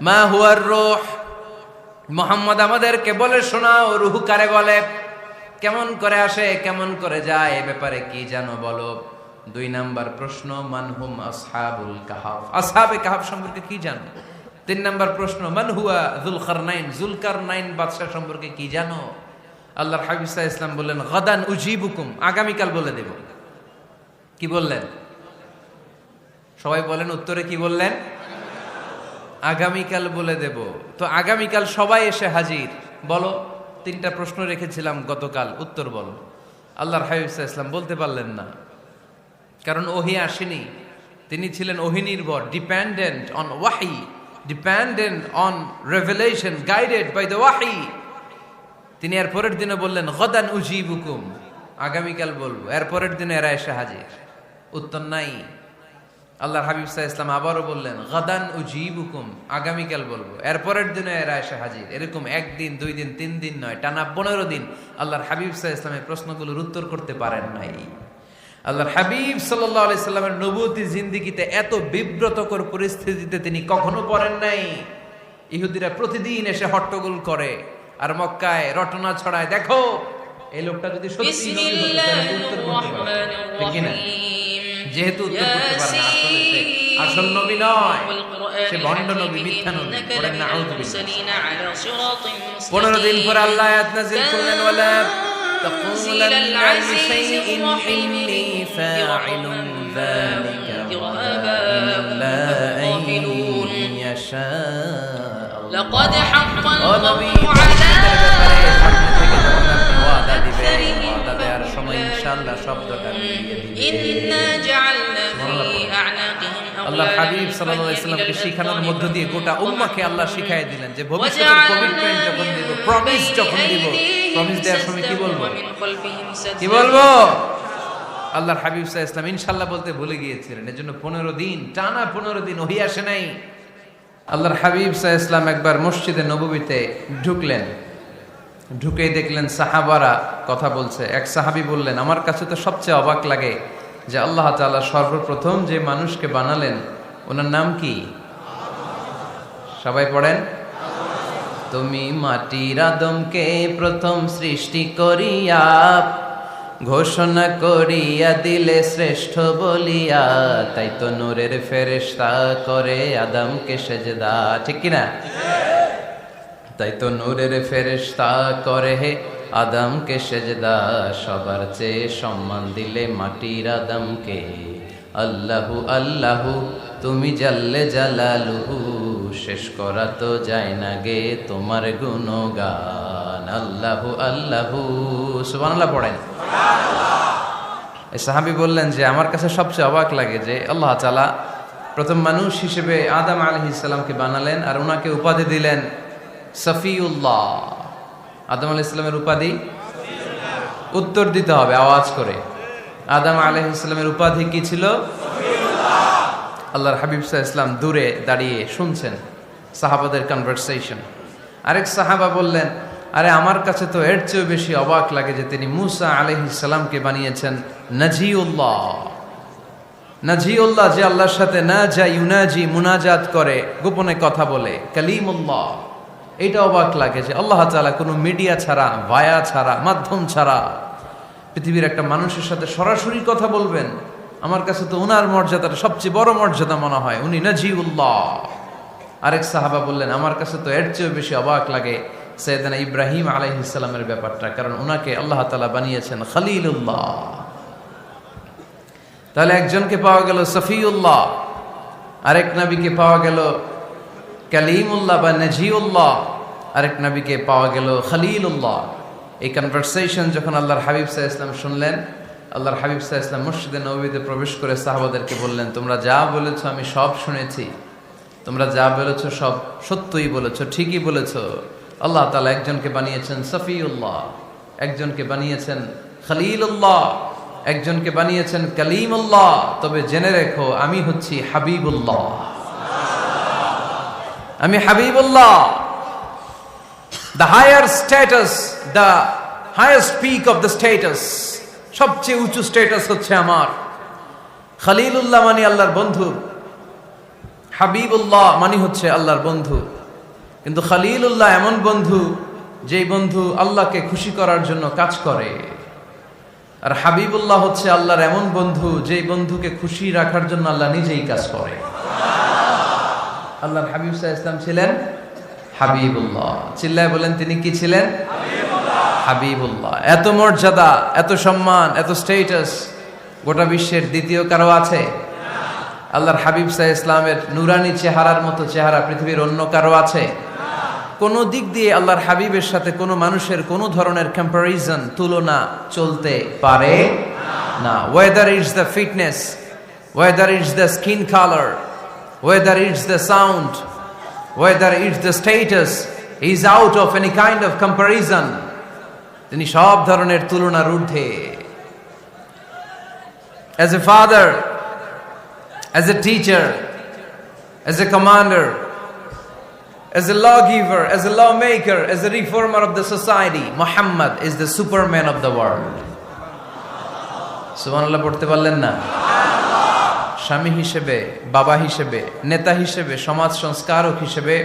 মা হুয়ার রূহ, মুহাম্মদ আমাদেরকে বলে শোনাও রূহ কারে বলে, কেমন করে আসে, কেমন করে যায়, এ ব্যাপারে কি জানো বলো। 2 নাম্বার প্রশ্ন, মানহুম আসহাবুল কাহাফ, আসহাবে কাহাফ সম্পর্কে কি জানো। 3 নাম্বার প্রশ্ন, মান হুয়া যুলকারনাইন, যুলকারনাইন বাদশা সম্পর্কে কি জানো। আল্লাহর হাবিব সাল্লাল্লাহু আলাইহি ওয়াসাল্লাম বললেন গাদান উজিবুকুম, আগামীকাল বলে দেব। কি বললেন? সবাই বলেন উত্তরে কি বললেন? আগামীকাল বলে দেব। তো আগামীকাল সবাই এসে হাজির। বলো, 3টা প্রশ্ন রেখেছিলাম গতকাল, উত্তর বলো। আল্লাহর হাবিব সাল্লাল্লাহু আলাইহি ওয়াসাল্লাম বলতে পারলেন না, কারণ ওহী আসেনি। তিনি ছিলেন ওহী নির্ভর, ডিপেন্ডেন্ট অন ওয়াহি, dependent on revelation, guided by the ওয়াহি। তিনি এর পরের দিনে বললেন গাদান উজিবুকুম, আগামীকাল বলবো। এর পরের দিনে এরা এসে হাজির, উত্তর নাই। আল্লাহর হাবিব সাল্লাল্লাহু আলাইহি ওয়াসাল্লাম আবারও বললেন গাদান উজিবুকুম, আগামীকাল বলবো। এর পরের দিনে এরা এসে হাজির। এরকম 1 দিন 2 দিন 3 দিন নয়, টানা 15 দিন আল্লাহর হাবিব সাল্লাল্লাহু আলাইহি ওয়াসাল্লামের প্রশ্নগুলোর উত্তর করতে পারেন নাই। আল্লাহর হাবিব সাল্লাল্লাহু আলাইহি সাল্লামের নবুয়তি জিন্দেগিতে এত বিব্রতকর পরিস্থিতিতে তিনি কখনো পড়েন নাই। ইহুদিরা প্রতিদিন এসে হট্টগোল করে আর মক্কায় রটনা ছড়ায়, দেখো এই লোকটা যদি সত্যি নবী হতো তাহলে উত্তর করতে পারত, ঠিক কি না? যেহেতু উত্তর করতে পারে না, আসলে সে আসল নবী নয়, সে ভণ্ড নবী, মিথ্যা নবী। পড়েন না আউযুবিল্লাহ। 15 দিন পর আল্লাহ আয়াত নাযিল করলেন ওয়ালা তাকুলান্না লিশাইইন ইন্নী ফাইলুন যালিকা ইল্লা আন ইয়াশা লাকাদ হাক্কাল কওলু আলা সময় ইনশাআল্লাহ শব্দটা মিলিয়ে দিবেন। ইন্না জাআলনা ফি আ'নাকিহিম আল্লাহ হাবিব সাল্লাল্লাহু আলাইহি ওয়াসাল্লামকে শিখানোর মধ্য দিয়ে গোটা উম্মাহকে আল্লাহ শিখাই দিলেন যে ভবিষ্যতের কমিটমেন্ট যখন দিব, প্রমিস যখন দিব, প্রমিস দেওয়ার সময় কি বলবো? কি বলবো? আল্লাহর হাবিব সাল্লাল্লাহু আলাইহি ওয়াসাল্লাম ইনশাআল্লাহ বলতে ভুলে গিয়েছিলেন। এজন্য 15 দিন টানা 15 দিন ওহী আসে নাই। আল্লাহর হাবিব সাল্লাল্লাহু আলাইহি ওয়াসাল্লাম একবার মসজিদে নববীতে ঢুকলেন, ঢুকেই দেখলেন সাহাবারা কথা বলছে। এক সাহাবী বললেন, আমার কাছে তো সবচেয়ে অবাক লাগে যে আল্লাহ তাআলা সর্বপ্রথম যে মানুষকে বানালেন ওনার নাম কি? সবাই পড়েন, তুমি মাটির আদমকে প্রথম সৃষ্টি করিয়া ঘোষণা করিয়া দিলে শ্রেষ্ঠ বলিয়া, তাই তো নূরের ফেরেশতা করে আদমকে সেজদা, ঠিক কিনা? তাই তো নূরের ফেরেশতা করে হে আদমকে সেজদা, সবার চেয়ে সম্মান দিলে মাটির আদমকে। আল্লাহু আল্লাহু তুমি জাল্লে জালালুহু, শেষ করা তো যায় না গে তোমার গুণগান। আল্লাহু আল্লাহু, সুবহানাল্লাহ পড়েন। এই সাহাবী বললেন যে আমার কাছে সবচেয়ে অবাক লাগে যে আল্লাহ তাআলা প্রথম মানুষ হিসেবে আদম আলাইহিস সালামকে বানালেন আর ওনাকে উপাধি দিলেন সফিউল্লাহ। আদম আলাইহিস সালামের উপাধি উত্তর দিতে হবে আওয়াজ করে। আদম আলাইহিস সালামের উপাধি কি ছিল? সফিউল্লাহ। আল্লাহর হাবিব সাল্লাল্লাহু আলাইহি ওয়াসাল্লাম দূরে দাঁড়িয়ে শুনছেন সাহাবাদের কনভারসেশন। আরেক সাহাবা বললেন, আরে আমার কাছে তো এর চেয়েও বেশি অবাক লাগে যে তিনি মুসা আলাইহিস সালামকে বানিয়েছেন নাজিউল্লাহ। নাজিউল্লাহ, যে আল্লাহর সাথে না যা ইউনাজি মুনাজাত করে, গোপনে কথা বলে, কালিমুল্লাহ। এটা অবাক লাগে যে আল্লাহ তাআলা কোনো মিডিয়া ছাড়া, ভায়া ছাড়া, মাধ্যম ছাড়া পৃথিবীর একটা মানুষের সাথে সরাসরি কথা বলবেন। আমার কাছে তো ওনার মর্যাদাটা সবচেয়ে বড় মর্যাদা মনে হয়, উনি নাজিউল্লাহ। আরেক সাহাবা বললেন, আমার কাছে তো এর চেয়েও বেশি অবাক লাগে সাইয়েদনা ইব্রাহিম আলাইহিস সালামের ব্যাপারটা, কারণ ওনাকে আল্লাহ তাআলা বানিয়েছেন খলিলুল্লাহ। তাহলে একজনকে পাওয়া গেল সফিউল্লাহ, আরেক নবীকে পাওয়া গেল কালিমুল্লাহ বা নাজিউল্লাহ, আরেক নবীকে পাওয়া গেল খলিলুল্লাহ। এই কনভারসেশন যখন আল্লাহর হাবিব সাল্লাল্লাহু আলাইহি ওয়াসাল্লাম শুনলেন, আল্লাহর হাবিব সাল্লাল্লাহু আলাইহি ওয়াসাল্লাম মসজিদে নববীতে প্রবেশ করে সাহাবাদেরকে বললেন, তোমরা যা বলেছো আমি সব শুনেছি, তোমরা যা বলেছো সব সত্যই বলেছো, ঠিকই বলেছো। আল্লাহ তাআলা একজনকে বানিয়েছেন সফিউল্লাহ, একজনকে বানিয়েছেন খলিলুল্লাহ, একজনকে বানিয়েছেন কালিমুল্লাহ। তবে জেনে রেখো আমি হচ্ছি হাবিবুল্লাহ, আমি Habibullah. The higher status, the highest peak of the status, সবচেয়ে উঁচু স্ট্যাটাস হচ্ছে আমার। খলিলুল্লাহ মানে আল্লাহর বন্ধু, হাবিবুল্লাহ মানে হচ্ছে আল্লাহর বন্ধু, কিন্তু খলিলুল্লাহ এমন বন্ধু যেই বন্ধু আল্লাহকে খুশি করার জন্য কাজ করে। আর হাবিবুল্লাহ হচ্ছে আল্লাহর এমন বন্ধু যেই বন্ধুকে খুশি রাখার জন্য আল্লাহ নিজেই কাজ করে। আল্লাহর হাবিব সাল্লাল্লাহু আলাইহি ওয়াসাল্লাম ছিলেন হাবিবুল্লাহ। চিল্লায় বলেন তিনি কি ছিলেন? হাবিবুল্লাহ। এত মর্যাদা, এত সম্মান, এত স্ট্যাটাস গোটা বিশ্বের দ্বিতীয় কারো আছে? আল্লাহর হাবিব সাল্লাল্লাহু আলাইহি ওয়াসাল্লামের নুরানি চেহারার মতো চেহারা পৃথিবীর অন্য কারো আছে? কোন দিক দিয়ে আল্লাহর হাবিবের সাথে কোনো মানুষের কোনো ধরনের কম্পারিজন, তুলনা চলতে পারে না। Whether it's the fitness, whether it's the skin colour, whether it's the sound, whether it's the status, he is out of any kind of comparison. তিনি সব ধরনের তুলনার ঊর্ধ্বে। As a father, as a teacher, as a commander, as a lawgiver, as a lawmaker, as a reformer of the society, Muhammad is the superman of the world. সুবহানাল্লাহ পড়তে পারলেন না? স্বামী হিসেবে, বাবা হিসেবে, নেতা হিসেবে, সমাজ সংস্কারক হিসেবে,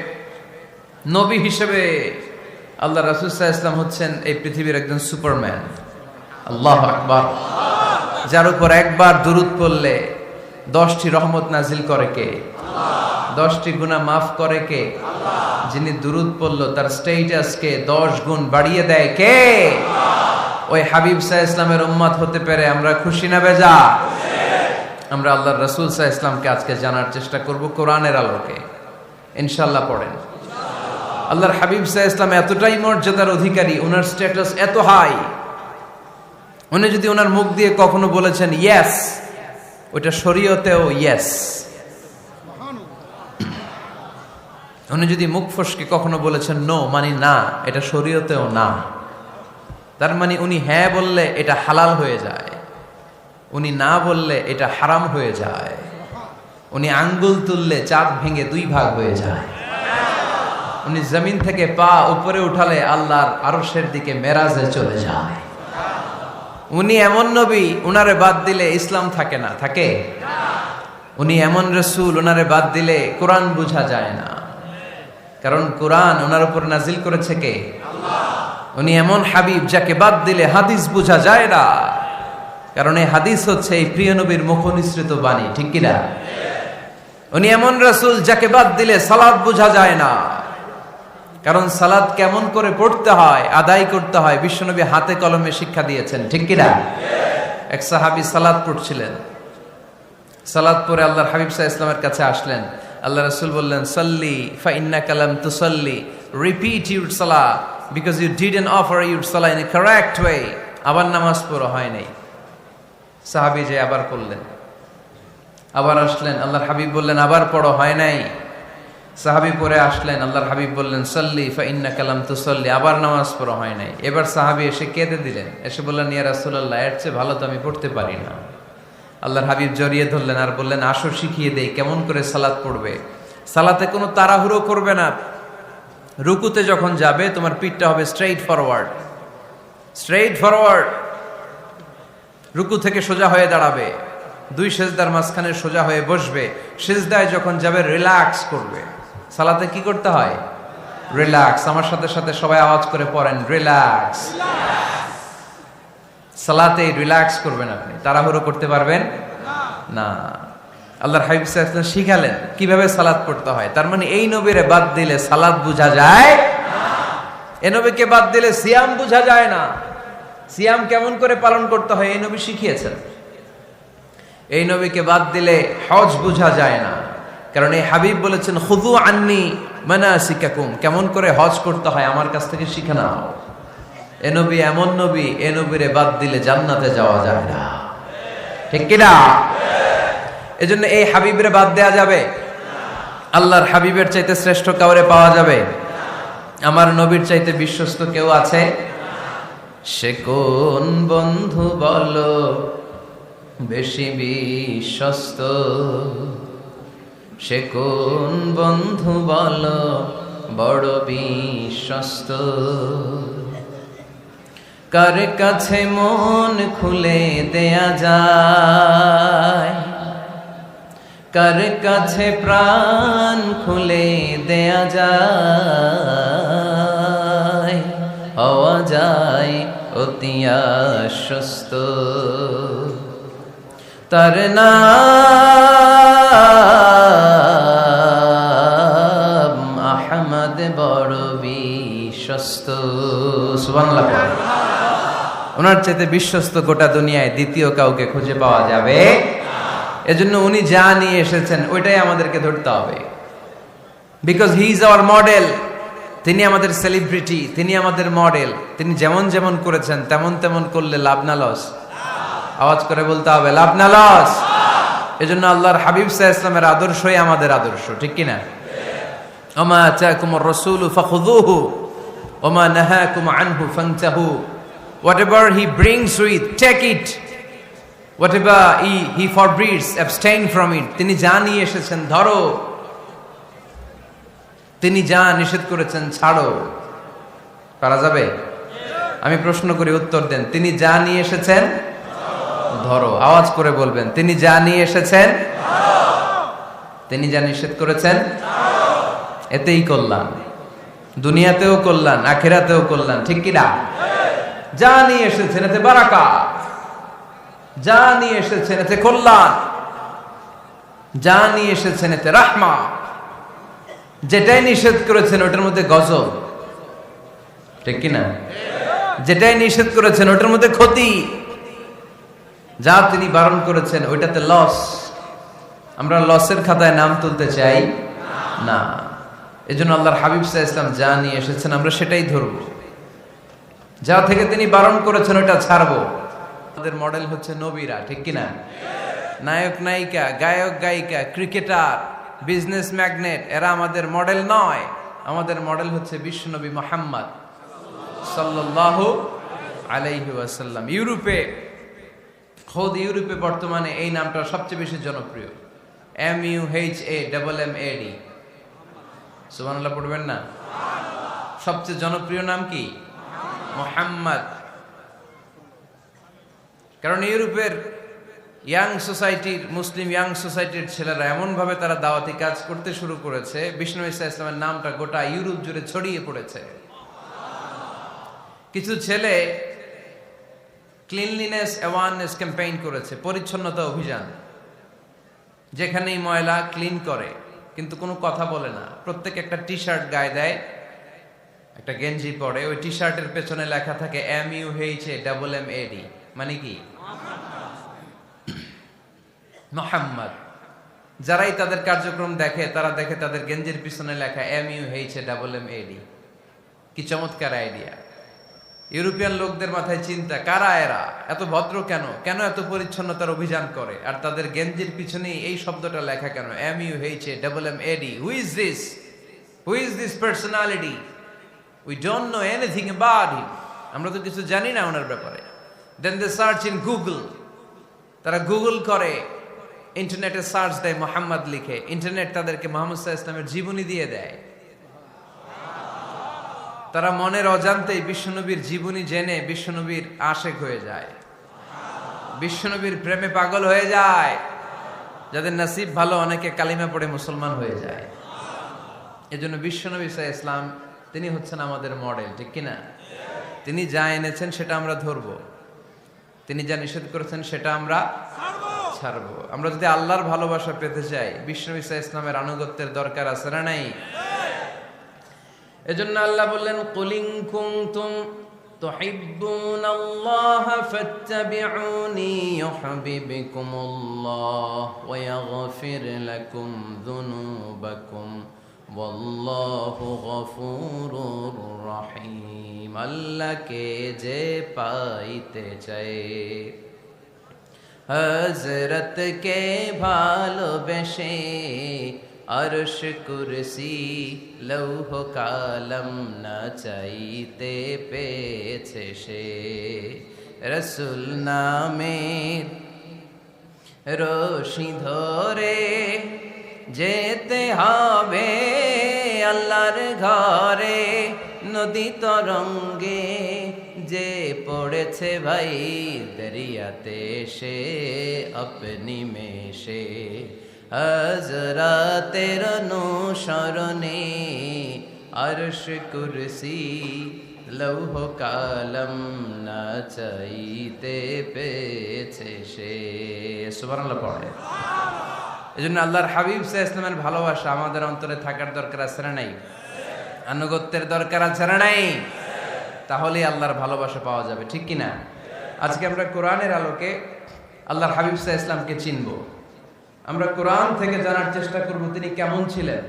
নবী হিসেবে আল্লাহ রাসূল সাল্লাল্লাহু আলাইহি ওয়াসাল্লাম হচ্ছেন এই পৃথিবীর একজন সুপারম্যান। আল্লাহু আকবার। যার উপর একবার দুরূদ পড়লে 10টি রহমত নাজিল করে কে? 10টি গুনাহ মাফ করে কে? যিনি দুরূদ পড়ল তার স্ট্যাটাসকে 10 গুণ বাড়িয়ে দেয় কে? ওই হাবিব সাল্লাল্লাহু আলাইহি ওয়াসাল্লামের উম্মত হতে পেরে আমরা খুশি না বেজা? আমরা আল্লাহর রাসূল সাল্লাল্লাহু আলাইহি ওয়াসাল্লামকে আজকে জানার চেষ্টা করব কোরআনের আলোকে। ইনশাআল্লাহ পড়েন। আল্লাহর হাবিব সাল্লাল্লাহু আলাইহি ওয়াসাল্লাম এতটাই মর্যাদার অধিকারী, ওনার স্ট্যাটাস এত হাই, উনি যদি ওনার মুখ দিয়ে কখনো বলেছেন ইয়েস, ওইটা শরীয়তেও ইয়েস। উনি যদি মুখ ফসকে কখনো বলেছেন নো, মানে না, এটা শরীয়তেও না। তার মানে উনি হ্যাঁ বললে এটা হালাল হয়ে যায়, উনি না বললে এটা হারাম হয়ে যায়। উনি আঙ্গুল তুললে চাঁদ ভেঙে 2 ভাগ হয়ে যায়। উনি জমিন থেকে পা উপরে উঠালে আল্লাহর আরশের দিকে মেরাজে চলে যায়। উনি এমন নবী, উনারে বাদ দিলে ইসলাম থাকে না, থাকে? উনি এমন রাসূল, উনারে বাদ দিলে কোরআন বোঝা যায় না, কারণ কোরআন ওনার উপর নাজিল করেছে কে? আল্লাহ। উনি এমন হাবিব যাকে বাদ দিলে হাদিস বোঝা যায় না, কারণ এই হাদিস হচ্ছে এই প্রিয় নবীর মুখনিসৃত বাণী, ঠিক কি না? উনি এমন রাসূল যাকে বাদ দিলে সালাত বোঝা যায় না, কারণ সালাত কেমন করে পড়তে হয়, আদায় করতে হয় বিশ্বনবী হাতে কলমে শিক্ষা দিয়েছেন, ঠিক কি না? এক সাহাবী সালাত পড়ছিলেন, সালাত পড়ে আল্লাহর হাবিব সাল্লাল্লাহু আলাইহি ওয়াসাল্লামের কাছে আসলেন। আল্লাহ রাসূল বললেন, সাল্লি ফা ইন্নাকা লাম তুসাল্লি, রিপিট ইউর সালাহ because you didn't offer your সালাহ ইন এ কারেক্ট ওয়ে। আবার নামাজ পড়া হয় নাই। সাহাবী যে আবার পড়লেন, আবার আসলেন, আল্লাহর হাবিব বললেন আবার পড়ো, হয় নাই। সাহাবী পরে আসলেন, আল্লাহর হাবিব বললেন সাল্লি ফা ইন্নাকা লাম তুসাল্লি, আবার নামাজ পড়া হয় নাই। এবার সাহাবী এসে কেঁদে দিলেন, এসে বললেন ইয়া রাসূলুল্লাহ, এর চেয়ে ভালো তো আমি পড়তে পারি না। আল্লাহর হাবিব জড়িয়ে ধরলেন আর বললেন আসো শিখিয়ে দেই কেমন করে সালাত পড়বে। সালাতে কোনো তাড়াহুড়ো করবে না। রুকুতে যখন যাবে তোমার পিঠটা হবে স্ট্রেইট ফরওয়ার্ড, স্ট্রেইট ফরওয়ার্ড। রুকু থেকে সোজা হয়ে দাঁড়াবে, 2 সেজদার মাঝখানে সোজা হয়ে বসবে। সেজদায় যখন যাবে রিল্যাক্স করবে। সালাতে কি করতে হয়? রিল্যাক্স। আমার সাথে সাথে সবাই আওয়াজ করে পড়েন রিল্যাক্স। সালাতে রিল্যাক্স করবেন, আপনি তাড়াহুড়ো করতে পারবেন না। আল্লাহর হাবিব সাল্লাল্লাহু আলাইহি ওয়াসাল্লাম শিখালেন কিভাবে সালাত পড়তে হয়। তার মানে এই নবীরে বাদ দিলে সালাত বোঝা যায় না, এই নবীকে বাদ দিলে সিয়াম বোঝা যায় না। সিয়াম কেমন করে পালন করতে হয় এই নবী শিখিয়েছেন। এই নবীকে বাদ দিলে হজ বোঝা যায় না, কারণ এই হাবিব বলেছেন খুযু আন্নী মানাসিকাকুম, কেমন করে হজ করতে হয় আমার কাছ থেকে শিখে নাও। এ নবী এমন নবী, এ নবীরে বাদ দিলে জান্নাতে যাওয়া যায় না, ঠিক কি না? এজন্য এই হাবিবের বাদ দেয়া যাবে? আল্লাহর হাবিবের চাইতে শ্রেষ্ঠ কাউরে পাওয়া যাবে? আমার নবীর চাইতে বিশ্বস্ত কেউ আছে? সে কোন বন্ধু বলো বেশি বিশ্বস্ত, সে কোন বন্ধু বলো বড় বিশ্বস্ত, কার কাছে মন খুলে দেয়া যায়, কার কাছে প্রাণ খুলে দেয়া যায়, হওয়া যায় অতি আশ্বস্ত। তার নাম আহমদ বড় বিশ্বস্ত। সুবহানাল্লাহ। ওনার চাইতে বিশ্বস্ত গোটা দুনিয়ায় দ্বিতীয় কাউকে খুঁজে পাওয়া যাবে। এজন্য উনি যা নিয়ে এসেছেন ওইটাই আমাদেরকে ধরতে হবে, because he is our model. তিনি আমাদের সেলিব্রিটি, তিনি আমাদের মডেল। তিনি যেমন যেমন করেছেন তেমন তেমন করলে লাভ না লস? আওয়াজ করে বলতে হবে, লাভ না লস? এজন্য আল্লাহর হাবিব সাল্লাল্লাহু আলাইহি ওয়াসাল্লামের আদর্শই আমাদের আদর্শ, ঠিক কি না? ওমা আতাকুমুর রাসূলু ফাখুযুহু ওমা নাহাকুম আনহু ফান্তাহু। Whatever he brings with, take it. Whatever he forbids, abstain from it. তিনি যা নিয়ে এসেছেন ধরো, তিনি যা নিষেধ করেছেন ছাড়ো। পারা যাবে? আমি প্রশ্ন করি, উত্তর দেন। তিনি যা নিয়ে এসেছেন ধরো। আওয়াজ করে বলবেন, তিনি যা নিয়ে এসেছেন, তিনি যা নিষেধ করেছেন এতেই কল্যাণ, দুনিয়াতেও কল্যাণ, আখিরাতেও কল্যাণ, ঠিক কি না? যা নিয়ে এসেছেন এতে বারাকাত, যা নিয়ে এসেছেন এতে কল্যাণ, যা নিয়ে এসেছেন এতে রাহমা। যেটাই নিষেধ করেছেন ওটার মধ্যে গজব, ঠিক কি না? যেটাই নিষেধ করেছেন ওটার মধ্যে ক্ষতি, যা তিনি বারণ করেছেন ওইটাতে লস। আমরা লসের খাতায় নাম তুলতে চাই না। এজন্য আল্লাহর হাবিব সাল্লাল্লাহু আলাইহি ওয়াসাল্লাম যা নিয়ে এসেছেন আমরা সেটাই ধরবো, যা থেকে তিনি বারণ করেছেন ওটা ছাড়বো। আমাদের মডেল হচ্ছে নবীরা, ঠিক কিনা? নায়ক নায়িকা, গায়ক গায়িকা, ক্রিকেটার, বিজনেস ম্যাগনেট, এরা আমাদের মডেল নয়। আমাদের মডেল হচ্ছে বিশ্বনবী মুহাম্মদ সাল্লাল্লাহু আলাইহি ওয়াসাল্লাম। ইউরোপে, খোদ ইউরোপে বর্তমানে এই নামটা সবচেয়ে বেশি জনপ্রিয়, MUHAMMAD। সুবহানাল্লাহ পড়বেন না? সবচেয়ে জনপ্রিয় নাম কি? মুহাম্মদ। কারণ ইউরোপের ইয়াং সোসাইটির, মুসলিম ইয়াং সোসাইটির ছেলেরা এমন ভাবে তারা দাওয়াতি কাজ করতে শুরু করেছে, বিষ্ণু ঈসা ইসলামের নামটা গোটা ইউরোপ জুড়ে ছড়িয়ে পড়েছে। কিছু ছেলে ক্লিনলিনেস অ্যাওয়ারনেস ক্যাম্পেইন করেছে, পরিচ্ছন্নতা অভিযান। যেখানেই ময়লা ক্লিন করে, কিন্তু কোনো কথা বলে না। প্রত্যেক একটা টি শার্ট গায়ে দেয়, একটা গেঞ্জি পরে, ওই টি শার্টের পেছনে লেখা থাকে MUHAMMAD, মানে কি? মুহাম্মদ। যারাই তাদের কার্যক্রম দেখে তারা দেখে তাদের গেঞ্জির পিছনে লেখা MUHAMMAD। কি চমৎকার আইডিয়া! ইউরোপিয়ান লোকদের মাথায় চিন্তা, কারা এরা, এত ভদ্র কেন, কেন এত পরিচ্ছন্নতার অভিযান করে, আর তাদের গেঞ্জির পিছনে এই শব্দটা লেখা কেন, MUHAMMAD? Who is this? Who is this personality? We don't know anything about him. আমরা তো কিছু জানি না ওনার ব্যাপারে। Then they search in Google. তারা গুগল করে, ইন্টারনেটে সার্চ দেয়, মুহাম্মদ লিখে। ইন্টারনেট তাদেরকে মুহাম্মদ সাল্লাল্লাহু আলাইহি ওয়াসাল্লামের জীবনী দিয়ে দেয়। তারা মনের অজান্তেই বিশ্বনবীর জীবনী জেনে বিশ্বনবীর আশেক হয়ে যায়, বিশ্বনবীর প্রেমে পাগল হয়ে যায়। যাদের নসিব ভালো, অনেকে কালিমা পড়ে মুসলমান হয়ে যায়। এজন্য বিশ্বনবী সাল্লাল্লাহু আলাইহি ওয়াসাল্লাম তিনি হচ্ছেন আমাদের মডেল, ঠিক কিনা? তিনি যা এনেছেন সেটা আমরা ধরবো, তিনি যা নিষেধ করেছেন সেটা আমরা ছাড়বো। আমরা যদি আল্লাহর ভালোবাসা পেতে চাই, বিশ্বনবী সাল্লাল্লাহু আলাইহি ওয়াসাল্লামের আনুগত্যের দরকার আছে না নাই? এজন্য আল্লাহ বললেন, কুল ইন কুনতুম তুহিব্বুনাল্লাহা ফাত্তাবিউনি ইউহিব্বুকুমুল্লাহ ওয়া ইয়াগফির লাকুম যুনুবাকুম ওয়াল্লাহু গফুরুর রহিম। আল্লাহকে যে পাইতে চায়, হযরতকে ভালোবেসে আরশ কুরসি লৌহ কালম না চাইতে পেয়েছে সে। রসুল নামের রশি ধরে যেতে হবে আল্লাহর ঘরে। নদী তরঙ্গে যে পড়েছে ভাই দরিয়াতে, সে আপনি মেশে হযরতের অনুসরণে আরশ কুরসি লৌহ কালম না চাইতে পেয়েছে সে। সুবহানাল্লাহ পড়ে। এজন্য আল্লাহর হাবিব সাল্লাল্লাহু আলাইহি ওয়াসাল্লামের ভালোবাসা আমাদের অন্তরে থাকার দরকার আছে না নাই? আনুগত্যের দরকার আছে না নাই? তাহলেই আল্লাহর ভালোবাসা পাওয়া যাবে, ঠিক কি না? আজকে আমরা কোরআনের আলোকে আল্লাহর হাবিব সাল্লাল্লাহু আলাইহি ওয়াসাল্লামকে চিনব। আমরা কোরআন থেকে জানার চেষ্টা করব তিনি কেমন ছিলেন,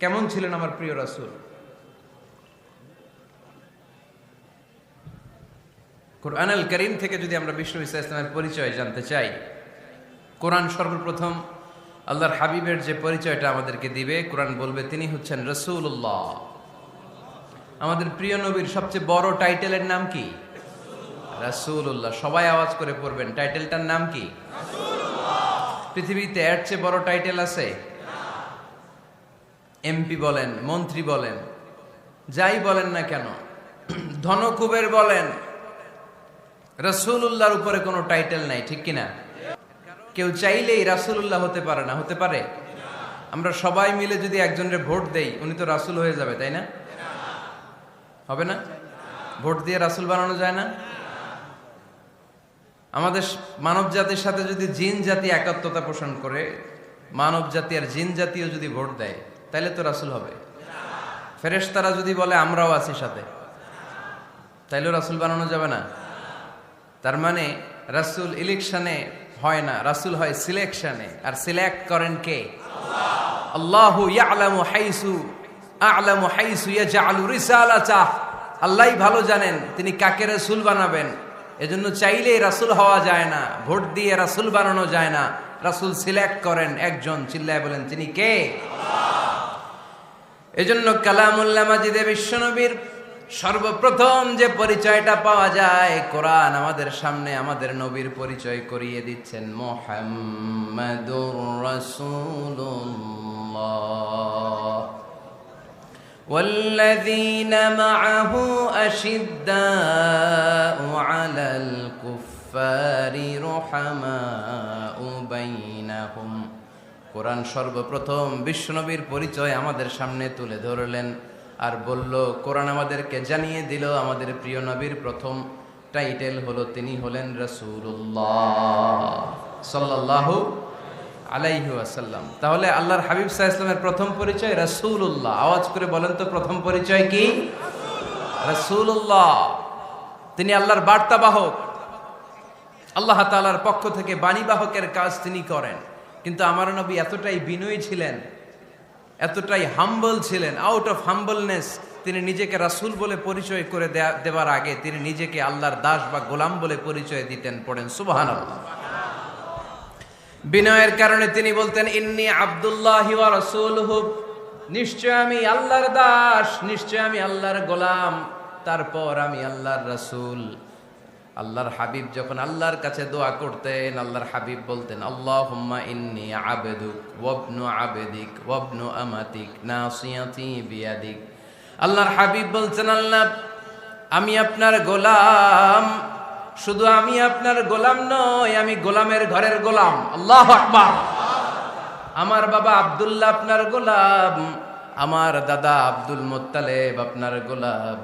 কেমন ছিলেন আমার প্রিয় রাসূল। কোরআনুল কারীম থেকে যদি আমরা বিষ্ণু ঈসা ইসলামের পরিচয় জানতে চাই, কোরআন সর্বপ্রথম আল্লাহর হাবিবের যে পরিচয়টা আমাদেরকে দিবে, কোরআন বলবে তিনি হচ্ছেন রাসূলুল্লাহ। আমাদের প্রিয় নবীর সবচেয়ে বড় টাইটেলের নাম কি? রাসূলুল্লাহ। সবাই আওয়াজ করে পড়বেন, টাইটেলটার নাম কি? পৃথিবীতে এর চেয়ে বড় টাইটেল আছে? এমপি বলেন, মন্ত্রী বলেন, যাই বলেন না কেন, ধনকুবের বলেন, রাসূলুল্লাহর উপরে কোনো টাইটেল নাই, ঠিক কিনা? কেউ চাইলেই রাসূলুল্লাহ হতে পারে না, হতে পারে? আমরা সবাই মিলে যদি একজনের ভোট দেই, উনি তো রাসূল হয়ে যাবে, তাই না? হবে না? ভোট দিয়ে রাসূল বানানো যায় না? আমাদের মানব জাতির সাথে যদি জিন জাতি একাত্মতা পোষণ করে, মানব জাতি আর জিন জাতিও যদি ভোট দেয়, তাহলে তো রাসূল হবে। ফেরেশতারা যদি বলে আমরাও আছি সাথে, তাইলেও রাসূল বানানো যাবে না। তার মানে রাসূল ইলেকশনে হয় না, রাসূল হয় সিলেকশনে। আর সিলেক্ট করেন কে? আল্লাহ। আল্লাহু ইয়ালামু হাইসু ইয়াজআলু রিসালাতাহ। আল্লাহই ভালো জানেন তিনি কাকে রাসূল বানাবেন। এজন্য চাইলেই রাসূল হওয়া যায় না, ভোট দিয়ে রাসূল বানানো যায় না। রাসূল সিলেক্ট করেন একজন, চিল্লায় বলেন তিনি কে? আল্লাহ। এজন্য কালামুল্লাহ মাজিদে বিশ্বনবীর সর্বপ্রথম যে পরিচয়টা পাওয়া যায়, কোরআন আমাদের সামনে আমাদের নবীর পরিচয় করিয়ে দিচ্ছেন, মুহাম্মাদুর রাসূলুল্লাহ ওয়াল্লাযীনা মাআহু আশিদ্দাউ আলাল কুফফারি রুহামাউ বাইনাহুম। কোরআন সর্বপ্রথম বিশ্বনবীর পরিচয় আমাদের সামনে তুলে ধরলেন আর বলল, কোরআন আমাদেরকে জানিয়ে দিল আমাদের প্রিয় নবীর প্রথম টাইটেল হলো তিনি হলেন রাসূলুল্লাহ সাল্লাল্লাহু আলাইহি ওয়াসাল্লাম। তাহলে আল্লাহর হাবিব সাল্লাল্লাহু আলাইহি ওয়াসাল্লামের প্রথম পরিচয় রাসূলুল্লাহ। আওয়াজ করে বলেন তো প্রথম পরিচয় কি? রাসূলুল্লাহ। তিনি আল্লাহর বার্তাবাহক, আল্লাহ তাআলার পক্ষ থেকে বাণীবাহকের কাজ তিনি করেন। কিন্তু আমার নবী এতটাই বিনয়ী ছিলেন, এতটাই হাম্বল ছিলেন, আউট অফ হাম্বলনেস তিনি নিজেকে রাসূল বলে পরিচয় করে দেওয়ার আগে তিনি নিজেকে আল্লাহর দাস বা গোলাম বলে পরিচয় দিতেন। পড়েন সুবহানাল্লাহ। বিনয়ের কারণে তিনি বলতেন, ইন্নী আব্দুল্লাহি ওয়া রাসূলুহু, নিশ্চয় আমি আল্লাহর দাস, নিশ্চয় আমি আল্লাহর গোলাম, তারপর আমি আল্লাহর রাসূল। আল্লাহর হাবিব যখন আল্লাহর কাছে দোয়া করতেন, আল্লাহর হাবিব বলতেন, আল্লাহুম্মা ইন্নী আবদুক ওয়া ইবনু আবদিক ওয়া ইবনু আমাতিক নাসিয়াতি বিয়াদিক। আল্লাহর হাবিব বলছেন, আল্লাহ আমি আপনার গোলাম, শুধু আমি আপনার গোলাম নই, আমি গোলামের ঘরের গোলাম। আল্লাহু আকবার। আমার বাবা আব্দুল্লাহ আপনার গোলাম, আমার দাদা আব্দুল মুত্তালিব আপনার গোলাম,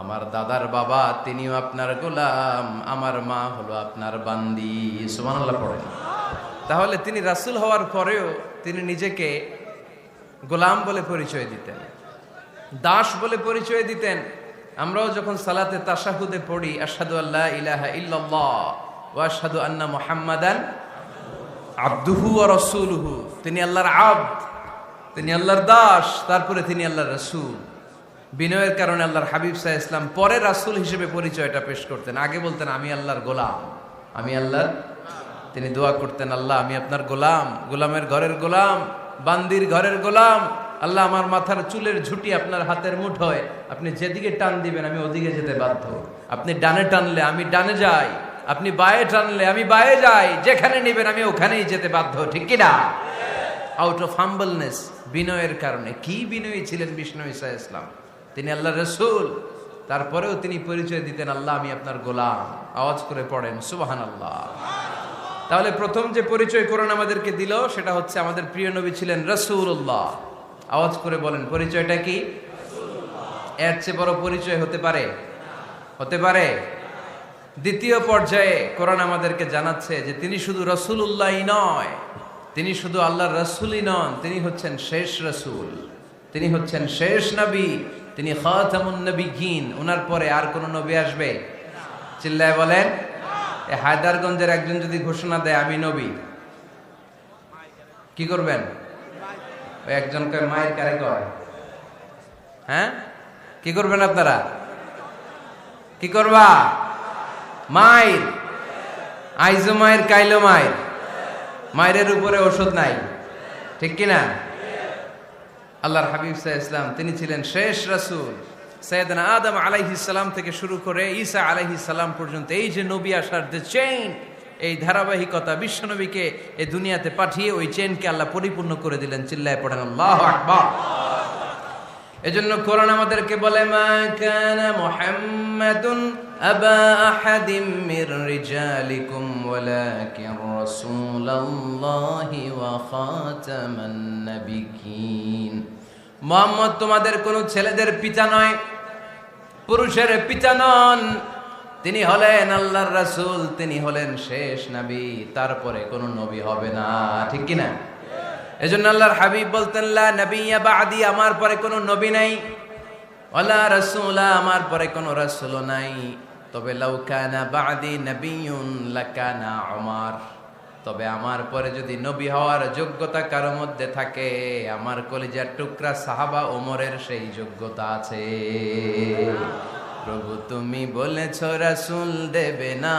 আমার দাদার বাবা তিনিও আপনার গোলাম, আমার মা হলো আপনার বান্দি। সুবহানাল্লাহ পড়েন। তাহলে তিনি রাসূল হওয়ার পরেও তিনি নিজেকে গোলাম বলে পরিচয় দিতেন, দাস বলে পরিচয় দিতেন। আমরাও যখন সালাতে তাশাহুদে পড়ি, আশহাদু আল্লা ইলাহা ইল্লাল্লাহ ওয়া আশহাদু আন্না মুহাম্মাদান আবদুহু ওয়া রাসূলুহু, তিনি আল্লাহর আবদ, তিনি আল্লাহর দাস, তারপরে তিনি আল্লাহর রাসূল। বিনয়ের কারণে আল্লাহর হাবিব সাল্লাল্লাহু আলাইহি ওয়াসাল্লাম পরে রাসূল হিসেবে পরিচয়টা পেশ করতেন। আগে বলতেন আমি আল্লাহর গোলাম, আমি আল্লাহর। তিনি দোয়া করতেন, আল্লাহ আমি আপনার গোলাম, গোলামের ঘরের গোলাম, বান্দির ঘরের গোলাম। আল্লাহ আমার মাথার চুলের ঝুঁটি আপনার হাতের মুঠোয়, আপনি যেদিকে টান দিবেন আমি ওদিকে যেতে বাধ্য। আপনি ডানে টানলে আমি ডানে যাই, আপনি বায়ে টানলে আমি বায়ে যাই, যেখানে নিবেন আমি ওখানেই যেতে বাধ্য, ঠিক কিনা? আউট অফ হাম্বলনেস, বিনয়ের কারণে। কি বিনয়ী ছিলেন বিষ্ণু ঈসা ইসলাম। তিনি আল্লাহর রাসূল, তারপরেও তিনি পরিচয় দিতেন, আল্লাহ আমি আপনার গোলাম। আওয়াজ করে পড়েন সুবহানাল্লাহ। তাহলে প্রথম যে পরিচয় কোরআন আমাদেরকে দিল সেটা হচ্ছে আমাদের প্রিয় নবী ছিলেন রাসূলুল্লাহ। আওয়াজ করে বলেন পরিচয়টা কি? এর চেয়ে বড় পরিচয় হতে পারে? হতে পারে? দ্বিতীয় পর্যায়ে কোরআন আমাদেরকে জানাচ্ছে যে তিনি শুধু রাসূলুল্লাহই নয়, তিনি শুধু আল্লাহর রাসূলই নন, তিনি হচ্ছেন শেষ রাসূল, তিনি হচ্ছেন শেষ নবী, তিনি খাতামুন নবিয়্যিন। ওনার পরে আর কোন নবী আসবে? চিল্লায় বলেন। এই হায়দারগঞ্জের একজন যদি ঘোষণা দেয় আমি নবী, কি করবেন? ওই একজন কয় মায়ের কারে কয়? হ্যাঁ, কি করবেন আপনারা? কি করবা? মায়ের আইজো মায়ের কাইলো মায়ের, মায়ের উপরে ওষুধ নাই, ঠিক কিনা? আল্লাহর হাবিব সাল্লাল্লাহু আলাইহি ওয়াসাল্লাম তিনি ছিলেন শেষ রাসূল। সাইয়েদনা আদম আলাইহিস সালাম থেকে শুরু করে ঈসা আলাইহিস সালাম পর্যন্ত এই যে নবী আসার যে চেইন, এই ধারাবাহিকতা, বিশ্ব নবীকে এই দুনিয়াতে পাঠিয়ে ওই চেইনকে আল্লাহ পরিপূর্ণ করে দিলেন। চিল্লায় পড়েন আল্লাহু আকবার। এজন্য কোরআন আমাদেরকে বলে মা কানা মুহাম্মাদুন আবা আহাদিম মির রিজালিকুম ওয়ালাকিন রাসূলুল্লাহি ওয়া খাতামান নাবিয়্যিন। মুহাম্মদ তোমাদের কোন ছেলেদের পিতা নয়, পুরুষের পিতা নন, তিনি হলেন আল্লাহর রাসূল, তিনি হলেন শেষ নবী, তারপরে কোন নবী হবে না, ঠিক কি না? এজন্য আল্লাহর হাবিব বলতেন লা নবিয়্যা বা'দি, আমার পরে কোন নবী নাই, ওয়ালা রাসূলা, আমার পরে কোন রাসূলও নাই। তবে লাউ কানা বা'দি নবিয়্যুন লাকানা উমর, তবে আমার পরে যদি নবী হওয়ার যোগ্যতা কারো মধ্যে থাকে, আমার কলিজার টুকরা সাহাবা ওমরের সেই যোগ্যতা আছে। প্রভু তুমি বলেছ রাসূল দেবে না,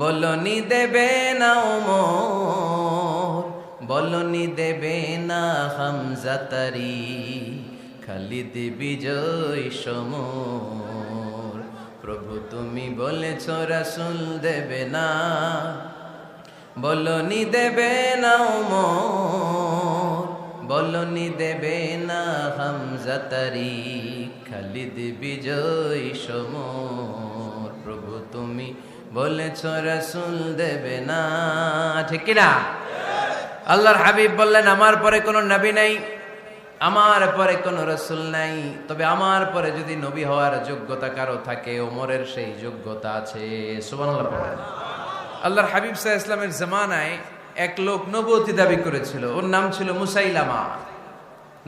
বলনি দেবে না ওমর, বলনি দেবে না হামজা তারি, খালিদ বিজয় সমর। প্রভু তুমি বলেছ রাসূল দেবে না, বলনি দেবে না ওমর, বলনি দেবে না হামজা তারি, খালিদ বিজয় সমর। প্রভু তুমি বলেছ রাসূল দেবে না, ঠিক কি না? আল্লাহর হাবিব বললেন আমার পরে কোনো নবী নাই, আমার পরে কোনো রাসূল নাই, তবে আমার পরে যদি নবী হওয়ার যোগ্যতা কারো থাকে, ওমরের সেই যোগ্যতা আছে। সুবহানাল্লাহ পড়েন। আল্লাহর হাবিব সাল্লাল্লাহু আলাইহি ওয়াসাল্লামের জামানায় এক লোক নবুয়তি দাবি করেছিল, ওর নাম ছিল মুসাইলামা।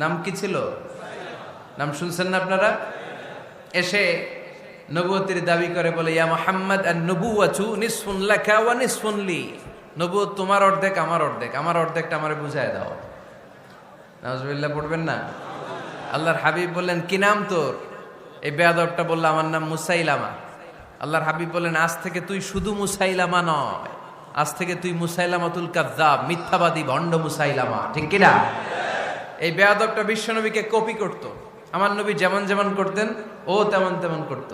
নাম কি ছিল? নাম শুনছেন না আপনারা? এসে নবুয়তির দাবি করে বলে ইয়া মুহাম্মদ আন-নবুওয়াতু নিসফুন লাকা ওয়া নিসফুন লি, নবুয়ত তোমার অর্ধেক আমার অর্ধেক, আমার অর্ধেকটা আমারে বুঝায় দাও। নাউজুবিল্লাহ পড়বেন না? আল্লাহর হাবিব বললেন কি নাম তোর? এই বেয়াদবটা বলল আমার নাম মুসাইলামা। আল্লাহর হাবিব বললেন আজ থেকে তুই শুধু মুসাইলামা নয়, আজ থেকে তুই মুসাইলামাতুল কাযযাব, মিথ্যাবাদী ভণ্ড মুসাইলামা, ঠিক কি না? এই বেয়াদবটা বিশ্বনবীকে কপি করত, আমার নবী যেমন যেমন করতেন ও তেমন তেমন করত।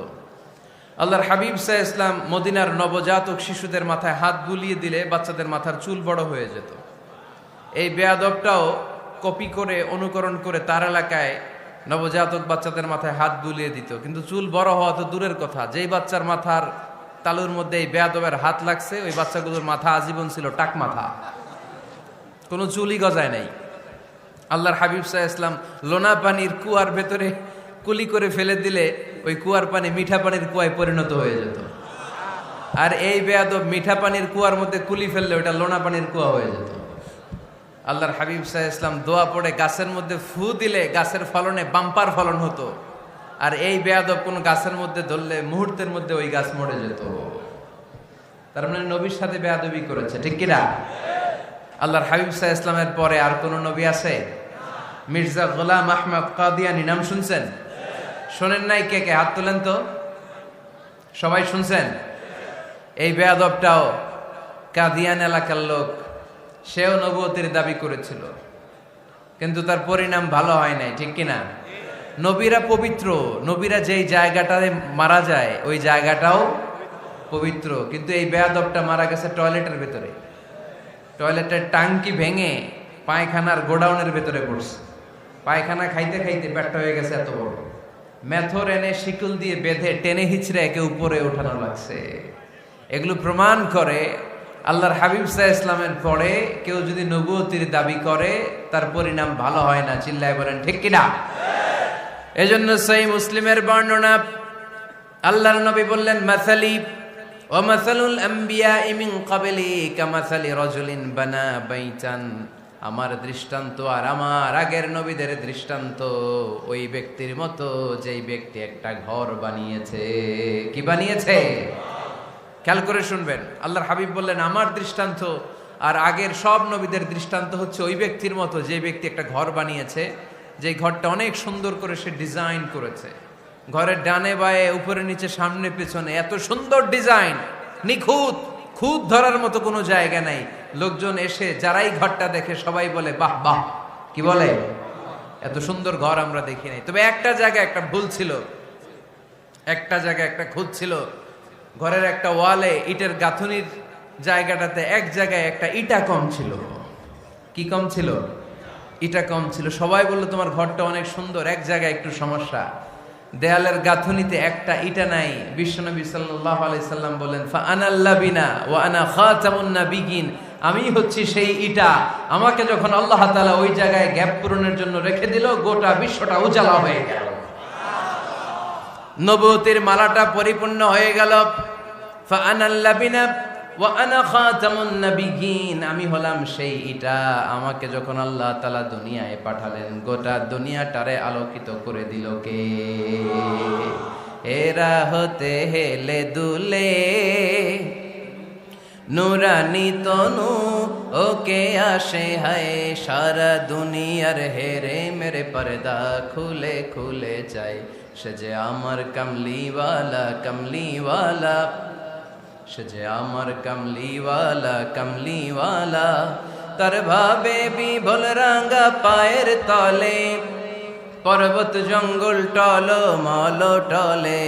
আল্লাহর হাবিব সাল্লাল্লাহু আলাইহি ওয়াসাল্লাম মদিনার নবজাতক শিশুদের মাথায় হাত বুলিয়ে দিলে বাচ্চাদের মাথার চুল বড় হয়ে যেত। এই বেয়াদবটাও কপি করে অনুকরণ করে তার এলাকায় নবজাতক বাচ্চাদের মাথায় হাত বুলিয়ে দিত, কিন্তু চুল বড় হওয়া তো দূরের কথা, যেই বাচ্চার মাথার তালুর মধ্যে এই বেয়াদবের হাত লাগছে ওই বাচ্চাগুলোর মাথা আজীবন ছিল টাক মাথা, কোনো চুলই গজায় নাই। আল্লাহর হাবিব সাল্লাল্লাহু আলাইহি ওয়াসাল্লাম লোনা পানির কুয়ার ভেতরে কুলি করে ফেলে দিলে ওই কুয়ার পানি মিঠা পানির কুয়ায় পরিণত হয়ে যেত, আর এই বেয়াদব মিঠা পানির কুয়ার মধ্যে কুলি ফেললে ওটা লোনা পানির কুয়া হয়ে যেত। আল্লাহর হাবিব সাল্লাল্লাহু আলাইহি ওয়াসাল্লাম দোয়া পড়ে গাছের মধ্যে ফু দিলে গাছের ফলনে বাম্পার ফলন হতো, আর এই বেয়াদব কোন গাছের মধ্যে ধরলে মুহূর্তের মধ্যে ওই গাছ মরে যেত। তার মানে নবীর সাথে বেয়াদবি করেছে, ঠিক কিনা? আল্লাহর হাবিব সাল্লাল্লাহু আলাইহি ওয়াসাল্লামের পরে আর কোন নবী আছে? মির্জা গোলাম আহমদ কাদিয়ানী নাম শুনছেন? শোনেন নাই? কে কে হাত তোলেন তো, সবাই শুনছেন? এই বেয়াদবটাও কাদিয়ান এলাকার লোক, সেও নবুয়তের দাবি করেছিল, কিন্তু তার পরিণাম ভালো হয় নাই, ঠিক কিনা? নবীরা পবিত্র, নবীরা যেই জায়গাটায় মারা যায় ওই জায়গাটাও পবিত্র, কিন্তু এই বেয়াদবটা মারা গেছে টয়লেটের ভেতরে, টয়লেটের টাঙ্কি ভেঙে পায়খানার গোডাউনের ভেতরে পড়ছে, পায়খানা খাইতে খাইতে পেটটা হয়ে গেছে এত বড়, মেথর এনে শিকল দিয়ে বেঁধে টেনে হিচড়ে একে উপরে ওঠানো লাগছে। এগুলো প্রমাণ করে আল্লাহর হাবিব সাল্লাল্লাহু আলাইহি ইসলামের পরে কেউ যদি নবুয়তির দাবি করে তার পরিণাম ভালো হয় না। চিল্লায় বলেন ঠিক কিনা? এজন্য সহিহ মুসলিমের বর্ণনা, আল্লাহর নবী বললেন, মাসালি ওয়া মাসালুল আমবিয়াই মিন ক্বাবলি কামাসালি রাজুলিন বানা বাইতান, আমার দৃষ্টান্ত আর আমার আগের নবীদের দৃষ্টান্ত ওই ব্যক্তির মতো যেই ব্যক্তি একটা ঘর বানিয়েছে। কি বানিয়েছে? খেয়াল করে শুনবেন, আল্লাহর হাবিব বললেন আমার দৃষ্টান্ত আর আগের সব নবীদের দৃষ্টান্ত হচ্ছে ওই ব্যক্তির মতো যে ব্যক্তি একটা ঘর বানিয়েছে, যে ঘরটা অনেক সুন্দর করে সে ডিজাইন করেছে। ঘরের ডানে বায়ে উপরে নিচে সামনে পেছনে এত সুন্দর ডিজাইন, নিখুঁত, খুঁত ধরার মতো কোনো জায়গা নাই। লোকজন এসে যারাই ঘরটা দেখে সবাই বলে বাহ বাহ। কি বলে? এত সুন্দর ঘর আমরা দেখি নাই। তবে একটা জায়গায় একটা ভুল ছিল, একটা জায়গায় একটা খুঁত ছিল। ঘরের একটা ওয়ালে ইটের গাঁথুনির জায়গাটাতে এক জায়গায় একটা ইটা কম ছিল। কি কম ছিল? ইটা কম ছিল। সবাই বললো তোমার ঘরটা অনেক সুন্দর, এক জায়গায় একটু সমস্যা, দেয়ালের গাঁথুনিতে একটা ইটা নাই। বিশ্বনবী সাল্লাল্লাহু আলাইহি সাল্লাম বলেন, ফা আনাল লাবিনা ওয়া আনা খাতামুন নাবিয়িন, আমি হচ্ছি সেই ইটা। আমাকে যখন আল্লাহ তাআলা ওই জায়গায় গ্যাপ পূরণের জন্য রেখে দিল, গোটা বিশ্বটা উজালা হয়ে গেল, নবুয়তের মালাটা পরিপূর্ণ হয়ে গেল। ফা আনাল লাবিনা ওয়া আনা খাতামুন নাবিয়িন, আমি হলাম সেই ইটা। আমাকে যখন আল্লাহ তাআলা দুনিয়ায় পাঠালেন, গোটা দুনিয়াটারে আলোকিত করে দিল কে? এরা হতে হেলে দুলে নুরানি তনু ওকে আসে হায়, সারা দুনিয়ার হেরে মেরে পর্দা খুলে খুলে যায়। সে যে আমার কমলিওয়ালা কমলিওয়ালা, সে যে আমার কমলিওয়ালা কমলিওয়ালা, তার ভাবে বিভোল রাঙ্গা পায়ের তলে, পর্বত জঙ্গল টল মল টলে,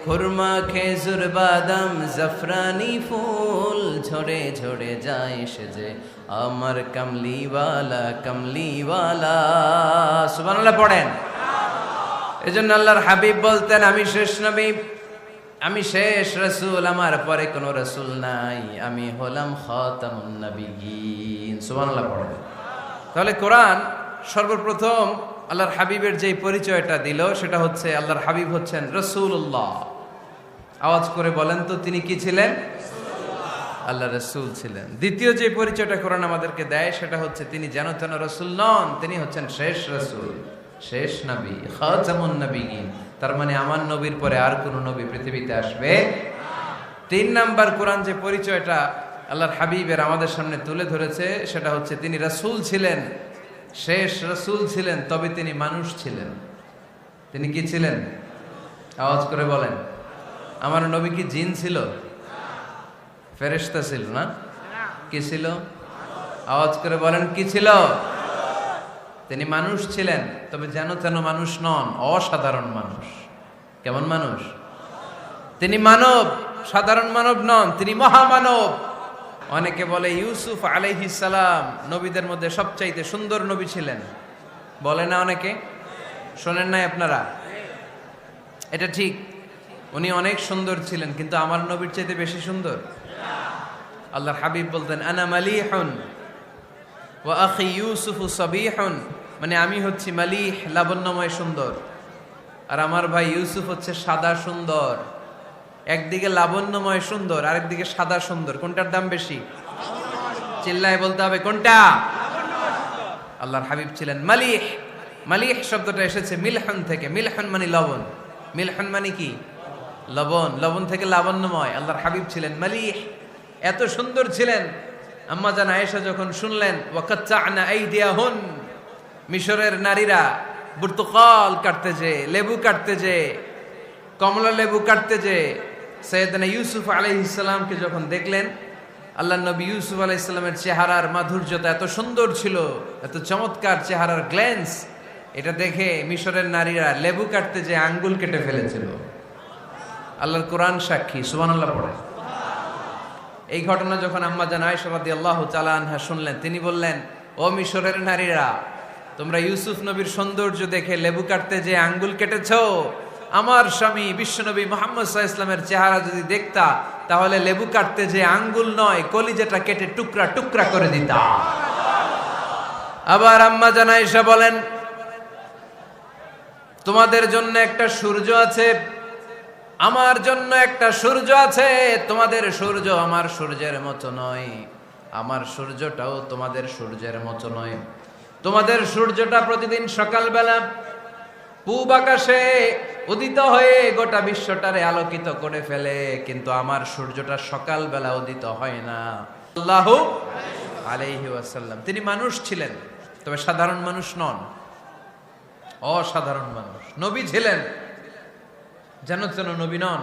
খুরমা খেজুর বাদাম জাফরানি ফুল ঝরে ঝরে যায়। সে যে আমার কমলিওয়ালা কমলিওয়ালা। সুবহানাল্লাহ পড়েন। এজন্য আল্লাহর হাবিব বলতেন, আমি শেষ নবী, আমি শেষ রাসূল, আমার পরে কোনো রাসূল নাই, আমি হলাম খাতামুন নাবিয়িন। সুবহানাল্লাহ পড়েন। তাহলে কোরআন সর্বপ্রথম আল্লাহর হাবিবের যে পরিচয়টা দিল সেটা হচ্ছে আল্লাহর হাবিব হচ্ছেন রাসূলুল্লাহ। আওয়াজ করে বলেন তো, তিনি কি ছিলেন? আল্লাহ রাসূল ছিলেন। দ্বিতীয় যে পরিচয়টা কোরআন আমাদেরকে দেয় সেটা হচ্ছে তিনি যেন তেন রাসূল নন, তিনি হচ্ছেন শেষ রাসূল, শেষ নবী, খাতামুন নাবিয়িন। তার মানে আমার নবীর পরে আর কোন নবী পৃথিবীতে আসবে। তিন নাম্বার কোরআন যে পরিচয়টা আল্লাহর হাবিবের আমাদের সামনে তুলে ধরেছে সেটা হচ্ছে তিনি রাসূল ছিলেন, শেষ রাসূল ছিলেন, তবে তিনি মানুষ ছিলেন। তিনি কি ছিলেন? আওয়াজ করে বলেন। আমার নবী কি জিন ছিল? ফেরেশতা ছিল না? কি ছিল? আওয়াজ করে বলেন, কি ছিল? তিনি মানুষ ছিলেন, তবে যেন তেন মানুষ নন, অসাধারণ মানুষ। কেমন মানুষ? তিনি মানব, সাধারণ মানব নন, তিনি মহামানব। অনেকে বলে ইউসুফ আলাইহিস সালাম নবীদের মধ্যে সবচাইতে সুন্দর নবী ছিলেন, বলে না অনেকে? শোনেন নাই আপনারা? এটা ঠিক, উনি অনেক সুন্দর ছিলেন, কিন্তু আমার নবীর চাইতে বেশি সুন্দর। আল্লাহর হাবিব বলতেন, আনা মালিহুন ওয়া আখি ইউসুফু সাবিহুন, মানে আমি হচ্ছি মালিহ, লাবণ্যময় সুন্দর, আর আমার ভাই ইউসুফ হচ্ছে সাদা সুন্দর। একদিকে লাবণ্যময় সুন্দর, আরেকদিকে সাদা সুন্দর, কোনটার দাম বেশি? চিল্লায় বলতে হবে কোনটা? আল্লাহর হাবিব ছিলেন মালিহ। মালিহ শব্দটা এসেছে মিলহন থেকে। মিলহন মানে লবণ, মিলহন মানে কি? লবণ। লবণ থেকে লাবণ্যময়। আল্লাহর হাবিব ছিলেন মালিহ, এত সুন্দর ছিলেন। আম্মা জান আয়েশা যখন শুনলেন ওয়াকাত্তা'না আইদিয়াহুন, মিশরের নারীরা বুর্তুকাল কাটতে যে, লেবু কাটতে যে, কমলা লেবু কাটতে যে সাইয়েদনা ইউসুফ আলাইহিস সালামকে যখন দেখলেন, আল্লাহ নবী ইউসুফ আলাইহিস সালামের চেহারার মাধুর্যতা এত সুন্দর ছিল, এত চমৎকার চেহারার গ্ল্যান্স, এটা দেখে মিশরের নারীরা লেবু কাটতে যে আঙ্গুল কেটে ফেলেছিল। আল্লাহর কোরআন সাক্ষী। সুবহানাল্লাহ পড়ে। এই ঘটনা যখন আম্মা জান আয়েশা রাদিয়াল্লাহু তাআলা আনহা শুনলেন, তিনি বললেন, ও মিশরের নারীরা, তোমরা ইউসুফ নবীর সৌন্দর্য দেখে লেবু কাটতে যে আঙ্গুল কেটেছো, আমার স্বামী বিশ্বনবী মুহাম্মদ সাল্লাল্লাহু আলাইহি ওয়াসাল্লামের চেহারা যদি দেখতা, তাহলে লেবু কাটতে যে আঙ্গুল নয়, কলিজাটা কেটে টুকরা টুকরা করে দিতা। আবার আম্মা জান আয়েশা বলেন, তোমাদের জন্য একটা সূর্য আছে, আমার জন্য একটা সূর্য আছে। তোমাদের সূর্য আমার সূর্যের মতো নয়, আমার সূর্যটাও তোমাদের সূর্যের মতো নয়। তোমাদের সূর্যটা প্রতিদিন সকালবেলা পূব আকাশে উদিত হয়ে গোটা বিশ্বটারে আলোকিত করে ফেলে, কিন্তু আমার সূর্যটা সকালবেলা উদিত হয় না। সাল্লাল্লাহু আলাইহি ওয়াসাল্লাম তিনি মানুষ ছিলেন, তবে সাধারণ মানুষ নন, অসাধারণ মানুষ। নবী ছিলেন, যেন যেন নবী নন,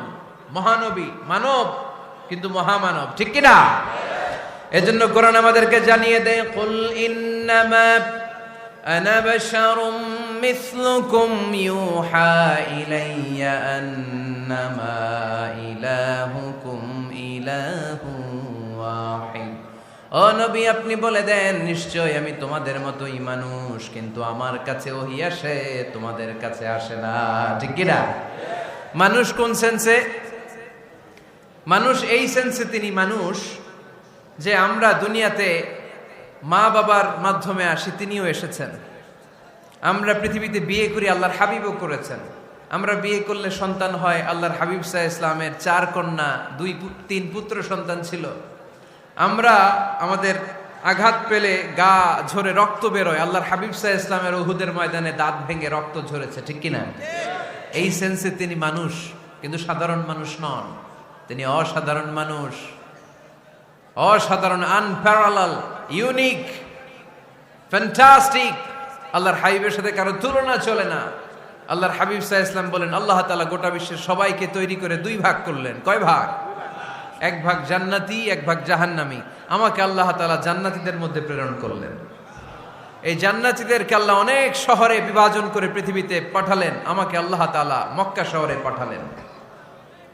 মহানবী, মানব কিন্তু মহামানব, ঠিক কিনা? এজন্য কোরআন আমাদেরকে জানিয়ে দেয়, কুল ইন্নামা আনা বাশারুম মিসলুকুম ইউহা ইলাইয়া আন্নামা ইলাহুকুম ইলাহু ওয়াহিদ। ও নবী, আপনি বলে দেন, নিশ্চয় আমি তোমাদের মতোই মানুষ, কিন্তু আমার কাছে ওহী আসে, তোমাদের কাছে আসে না, ঠিক কিনা? মানুষ কোন সেন্সে? মানুষ এই সেন্সে তিনি মানুষ যে আমরা দুনিয়াতে মা বাবার মাধ্যমে আসি, তিনিও এসেছেন। আমরা পৃথিবীতে বিয়ে করি, আল্লাহর হাবিবও করেছেন। আমরা বিয়ে করলে সন্তান হয়, আল্লাহর হাবিব সাল্লাল্লাহু আলাইহি ওয়াসাল্লামের 4 কন্যা 3 পুত্র সন্তান ছিল। আমরা আমাদের আঘাত পেলে গা ঝরে রক্ত বেরোয়, আল্লাহর হাবিব সাল্লাল্লাহু আলাইহি ওয়াসাল্লামের উহুদের ময়দানে দাঁত ভেঙে রক্ত ঝরেছে, ঠিক কিনা? এই সেন্সে তিনি মানুষ, কিন্তু সাধারণ মানুষ নন, তিনি অসাধারণ মানুষ, অসাধারণ, আনপ্যারালাল, ইউনিক, ফ্যান্টাস্টিক। আল্লাহর হাবিবের সাথে কারো তুলনা চলে না। আল্লাহর হাবিব সাল্লাল্লাহু আলাইহি ওয়াসাল্লাম বলেন, আল্লাহ তাআলা গোটা বিশ্বের সবাইকে তৈরি করে 2 ভাগ করলেন। কয় ভাগ? 1 ভাগ জান্নাতি, 1 ভাগ জাহান্নামী। আমাকে আল্লাহ তাআলা জান্নাতীদের মধ্যে প্রেরণ করলেন। এই জান্নাতীদেরকে আল্লাহ অনেক শহরে বিভাজন করে পৃথিবীতে পাঠালেন, আমাকে আল্লাহ তাআলা মক্কা শহরে পাঠালেন।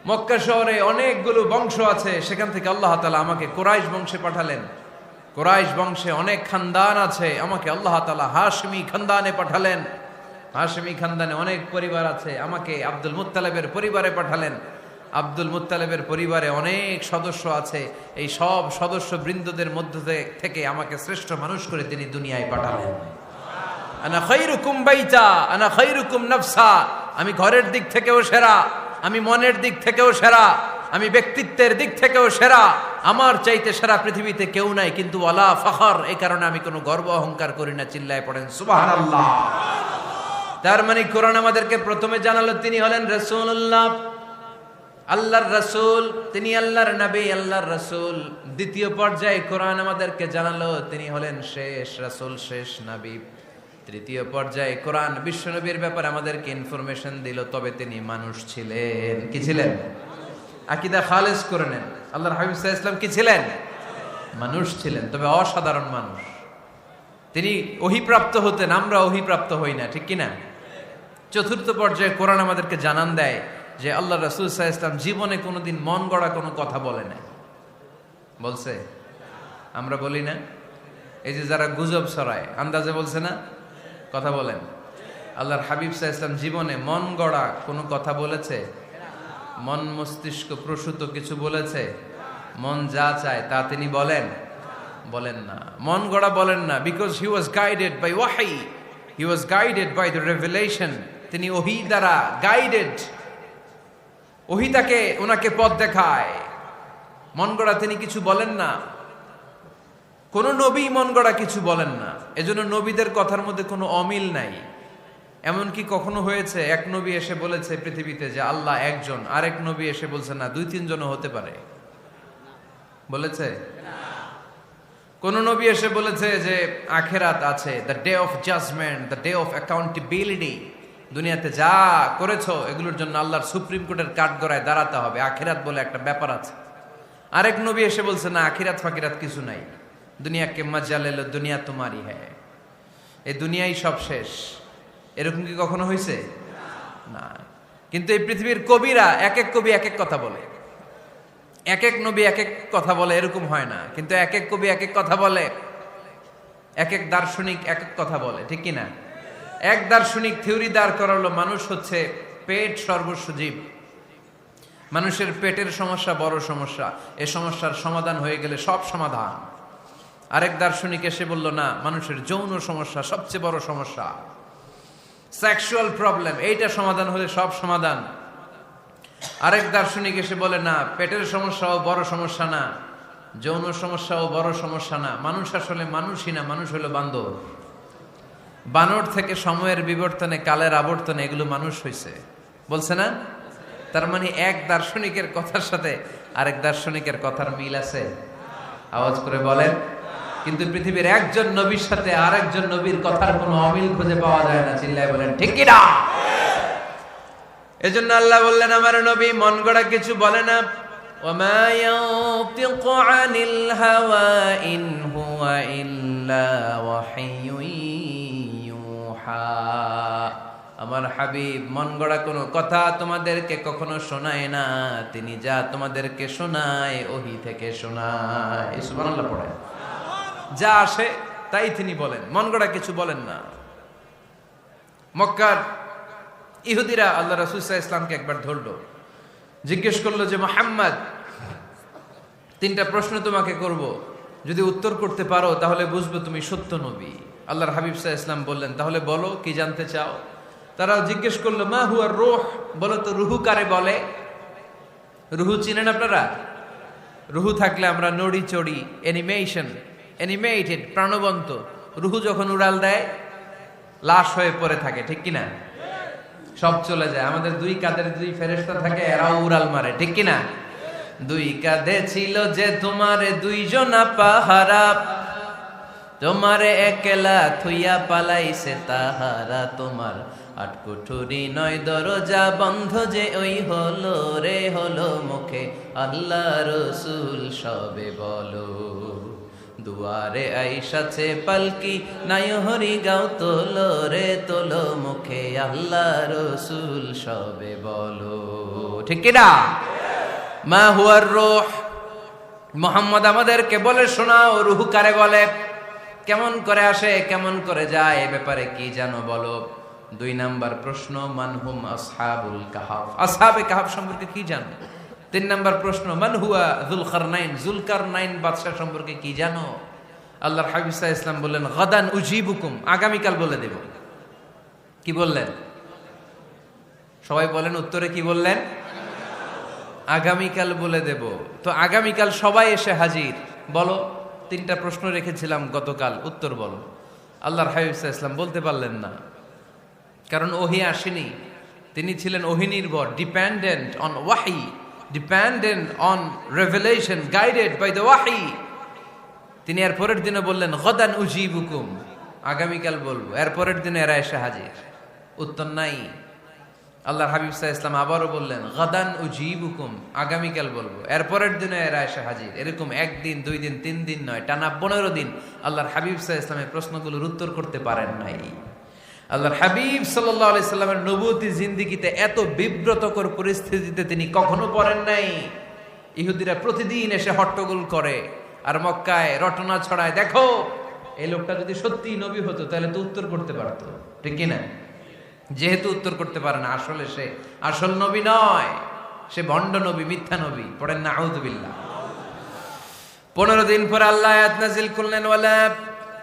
মক্কা শহরে অনেকগুলো বংশ আছে, সেখান থেকে আল্লাহ তাআলা আমাকে কুরাইশ বংশে পাঠালেন। কুরাইশ বংশে অনেক খানদান আছে, আমাকে আল্লাহ তাআলা হাশমি খানদানে পাঠালেন। হাশমি খানদানে অনেক পরিবার আছে, আমাকে আব্দুল মুত্তালিবের পরিবারে পাঠালেন। আব্দুল মুত্তালিবের পরিবারে অনেক সদস্য আছে, এই সব সদস্য বৃন্দদের মধ্যে থেকে আমাকে শ্রেষ্ঠ মানুষ করে তিনি দুনিয়ায় পাঠালেন। আনা খায়রুকুম বাইতা আনা খায়রুকুম নাফসা, আমি ঘরের দিক থেকেও সেরা, আমি মনের দিক থেকেও সেরা, আমি ব্যক্তিত্বের দিক থেকেও সেরা, আমার চাইতে সেরা পৃথিবীতে কেউ নাই। কিন্তু ওয়ালা ফখর, এই কারণে আমি কোনো গর্ব অহংকার করি না। চিল্লায় পড়েন সুবহানাল্লাহ। তার মানে কোরআন আমাদেরকে প্রথমে জানালো তিনি হলেন রাসূলুল্লাহ, আল্লাহর রাসূল, তিনি আল্লাহর নবী, আল্লাহর রাসূল। দ্বিতীয় পর্যায়ে কোরআন আমাদেরকে জানালো তিনি হলেন শেষ রাসূল, শেষ নবী। তৃতীয় পর্যায়ে কোরআন বিশ্বনবীর ব্যাপারে আমাদেরকে ইনফরমেশন দিল, তবে তিনি মানুষ ছিলেন। কি ছিলেন? আকীদা খালেস করে নেন, আল্লাহর হাবিব সাল্লাল্লাহু আলাইহি ওয়াসাল্লাম কি ছিলেন? মানুষ ছিলেন, তবে অসাধারণ মানুষ। তিনি ওহীপ্রাপ্ত হতেন, আমরা ওহীপ্রাপ্ত হই না, ঠিক কিনা? চতুর্থ পর্যায়ে কোরআন আমাদেরকে জানান দেয় যে আল্লাহ রাসূল সাল্লাল্লাহু আলাইহি ওয়াসাল্লাম জীবনে কোনোদিন মন গড়া কোনো কথা বলে নাই। বলছে? আমরা বলি না? এই যে যারা গুজব ছড়ায়, আন্দাজে বলছে না, কথা বলেন। আল্লাহর হাবিব সাল্লাল্লাহু আলাইহি ওয়াসাল্লাম জীবনে মন গড়া কোনো কথা বলেছে? মন মস্তিষ্ক প্রসূত কিছু বলেছে? মন যা চায় তা তিনি বলেন? বলেন না, মন গড়া বলেন না। Because he was guided by ওয়াহি, he was guided by the revelation. তিনি ওহী দ্বারা গাইডেড, ওহী তাকে ওনাকে পথ দেখায়। মন গড়া তিনি কিছু বলেন না, কোন নবী মন গড়া কিছু বলেন না। এজন্য নবীদের কথার মধ্যে কোনো অমিল নাই। এমনকি কখনো হয়েছে এক নবী এসে বলেছে পৃথিবীতে যে আল্লাহ একজন, আরেক নবী এসে বলছে না 2-3 জনও হতে পারে? বলেছে? কোন নবী এসে বলেছে যে আখিরাত আছে, the day of judgement, the day of accountability, দুনিয়াতে যা করেছো এগুলোর জন্য আল্লাহর সুপ্রিম কোর্টের কাঠগড়ায় দাঁড়াতে হবে, আখিরাত বলে একটা ব্যাপার আছে? আরেক নবী এসে বলছে না, আখিরাত ফাকিরাত কিছু নাই, দুনিয়াকে মজা লেলো, দুনিয়া তোমারই হ্যায়, এই দুনিয়াই সব শেষ। এরকম কি কখনো হয়েছে? না। কিন্তু এই পৃথিবীর কবিরা এক এক কবি এক এক কথা বলে, এক এক নবী এক এক কথা বলে, এরকম হয় না। কিন্তু এক এক কবি এক এক কথা বলে, এক এক দার্শনিক এক এক কথা বলে, ঠিক কিনা? এক দার্শনিক থিওরি দাঁড় করালো মানুষ হচ্ছে পেট সর্বস্ব জীব। মানুষের পেটের সমস্যা বড় সমস্যা, এ সমস্যার সমাধান হয়ে গেলে সব সমাধান। আরেক দার্শনিক এসে বলল না, মানুষের যৌন সমস্যা সবচেয়ে বড় সমস্যা, সেক্সুয়াল প্রবলেম, এইটা সমাধান হলে সব সমাধান। আরেক দার্শনিক এসে বলে না, পেটের সমস্যাও বড় সমস্যা না, যৌন সমস্যাও বড় সমস্যা না, মানুষ আসলে মানুষই না, মানুষ হলো বান্দর। বানর থেকে সময়ের বিবর্তনে, কালের আবর্তনে এগুলো মানুষ হয়েছে, বলছে না? তার মানে এক দার্শনিকের কথার সাথে আরেক দার্শনিকের কথার মিল আছে? আওয়াজ করে বলেন। কিন্তু পৃথিবীর একজন নবীর সাথে আরেকজন নবীর কথার কোনো অমিল খুঁজে পাওয়া যায় না। চিল্লায় বলেন ঠিক কি না? এজন্য আল্লাহ বললেন, আমার নবী মন গড়া কিছু বলে না। ওমা ইয়ানতিকু আনিল হাওয়া ইন হুয়া ইল্লা ওয়াহিয়ুন ইউহা। আমার হাবিব মন গড়া কোনো কথা তোমাদেরকে কখনো শোনায় না, তিনি যা তোমাদেরকে শোনায় ওহী থেকে শোনায়। সুবহানাল্লাহ পড়ে। যা আসে তাই তিনি বলেন, মন গড়া কিছু বলেন না। মক্কার ইহুদিরা আল্লাহ রাসূল সাল্লাল্লাহু আলাইহি ওয়াসাল্লামকে একবার ধরলো, জিজ্ঞেস করলো যে মুহাম্মদ, তিনটা প্রশ্ন তোমাকে করব, যদি উত্তর করতে পারো তাহলে বুঝবো তুমি সত্য নবী। আল্লাহর হাবিব সাল্লাল্লাহু আলাইহি ওয়াসাল্লাম বললেন, তাহলে বলো কি জানতে চাও? তারা জিজ্ঞেস করলো, মা হুয়া রূহ, বলো তো রুহু কারে বলে? রুহু চিনেন আপনারা? রুহু থাকলে আমরা নড়ি চড়ি, অ্যানিমেটেড, প্রাণবন্ত। রুহু যখন উড়াল দেয় লাশ হয়ে পড়ে থাকে, ঠিক কিনা? সব চলে যায়। আমাদের দুই কাঁধের দুই ফেরেশতা থাকে, এরাও উড়াল মারে, ঠিক কিনা? দুই কাঁধে ছিল যে তোমারে দুইজনা পাহারা, তোমারে একলা থুইয়া পালাইছে তাহারা। তোমার আটকুঠুরি নয় দরজা বন্ধ যে ওই হলো রে হলো মুখে আল্লাহ রসুল সবে বলো। দুয়ারে আইসাছে পালকি নাই হরি গাও তোলো রে তোলো মুখে আল্লাহ রসুল সবে বলো, ঠিক কিনা? মা হুয়ার রূহ, মুহাম্মদ আমাদেরকে বলে শোনাও রুহু কারে বলে, কেমন করে আসে, কেমন করে যায়, এ ব্যাপারে কি জানো বলো। দুই নাম্বার প্রশ্ন, মানহুম আসহাবুল কাহাফ, আসহাবে কাহাফ সম্পর্কে কি জানো? তিন নাম্বার প্রশ্ন, মান হুয়া যুলকারনাইন, যুলকারনাইন বাদশা সম্পর্কে কি জানো? আল্লাহর হাবিব সাল্লাল্লাহু আলাইহি ওয়াসাল্লাম বললেন, গাদান উজিবুকুম, আগামীকাল বলে দেব। কি বললেন? সবাই বলেন উত্তরে কি বললেন? আগামীকাল বলে দেব। তো আগামীকাল সবাই এসে হাজির। বলো, তিনটা প্রশ্ন রেখেছিলাম গতকাল, উত্তর বলো। আল্লাহর হাবিব সাল্লাল্লাহু আলাইহি ওয়াসাল্লাম বলতে পারলেন না, কারণ ওহী আসেনি। তিনি ছিলেন ওহী নির্ভর, ডিপেন্ডেন্ট অন ওয়াহি, dependent on revelation, guided by the ওয়াহি। তিনি এর পরের দিনে বললেন, গাদান উজিবুকুম, আগামীকাল বলবো। এর পরের দিনে এরা এসে হাজির, উত্তর নাই। আল্লাহর হাবিব সাল্লাল্লাহু আলাইহি ওয়াসাল্লাম আবারও বললেন, গাদান উজিবুকুম, আগামীকাল বলবো। এর পরের দিনে এরা এসে হাজির। এরকম একদিন, দুই দিন, তিন দিন নয়, টানা 15 দিন আল্লাহর হাবিব সাল্লাল্লাহু আলাইহি ওয়াসাল্লামের প্রশ্নগুলোর উত্তর করতে পারেন নাই। আল্লাহর হাবিব সাল্লাল্লাহু আলাইহি সাল্লামের নবুয়তি জিন্দেগিতে এত বিব্রতকর পরিস্থিতিতে তিনি কখনো পড়েন নাই। ইহুদিরা প্রতিদিন এসে হট্টগোল করে আর মক্কায় রটনা ছড়ায়, দেখো এই লোকটা যদি সত্যি নবী হতো তাহলে তো উত্তর করতে পারতো, ঠিক কিনা? যেহেতু উত্তর করতে পারে না, আসলে সে আসল নবী নয়, সে ভণ্ড নবী, মিথ্যা নবী। পড়েন না আউযুবিল্লাহ। 15 দিন পর আল্লাহ আয়াত নাযিল করলেন, ওয়ালা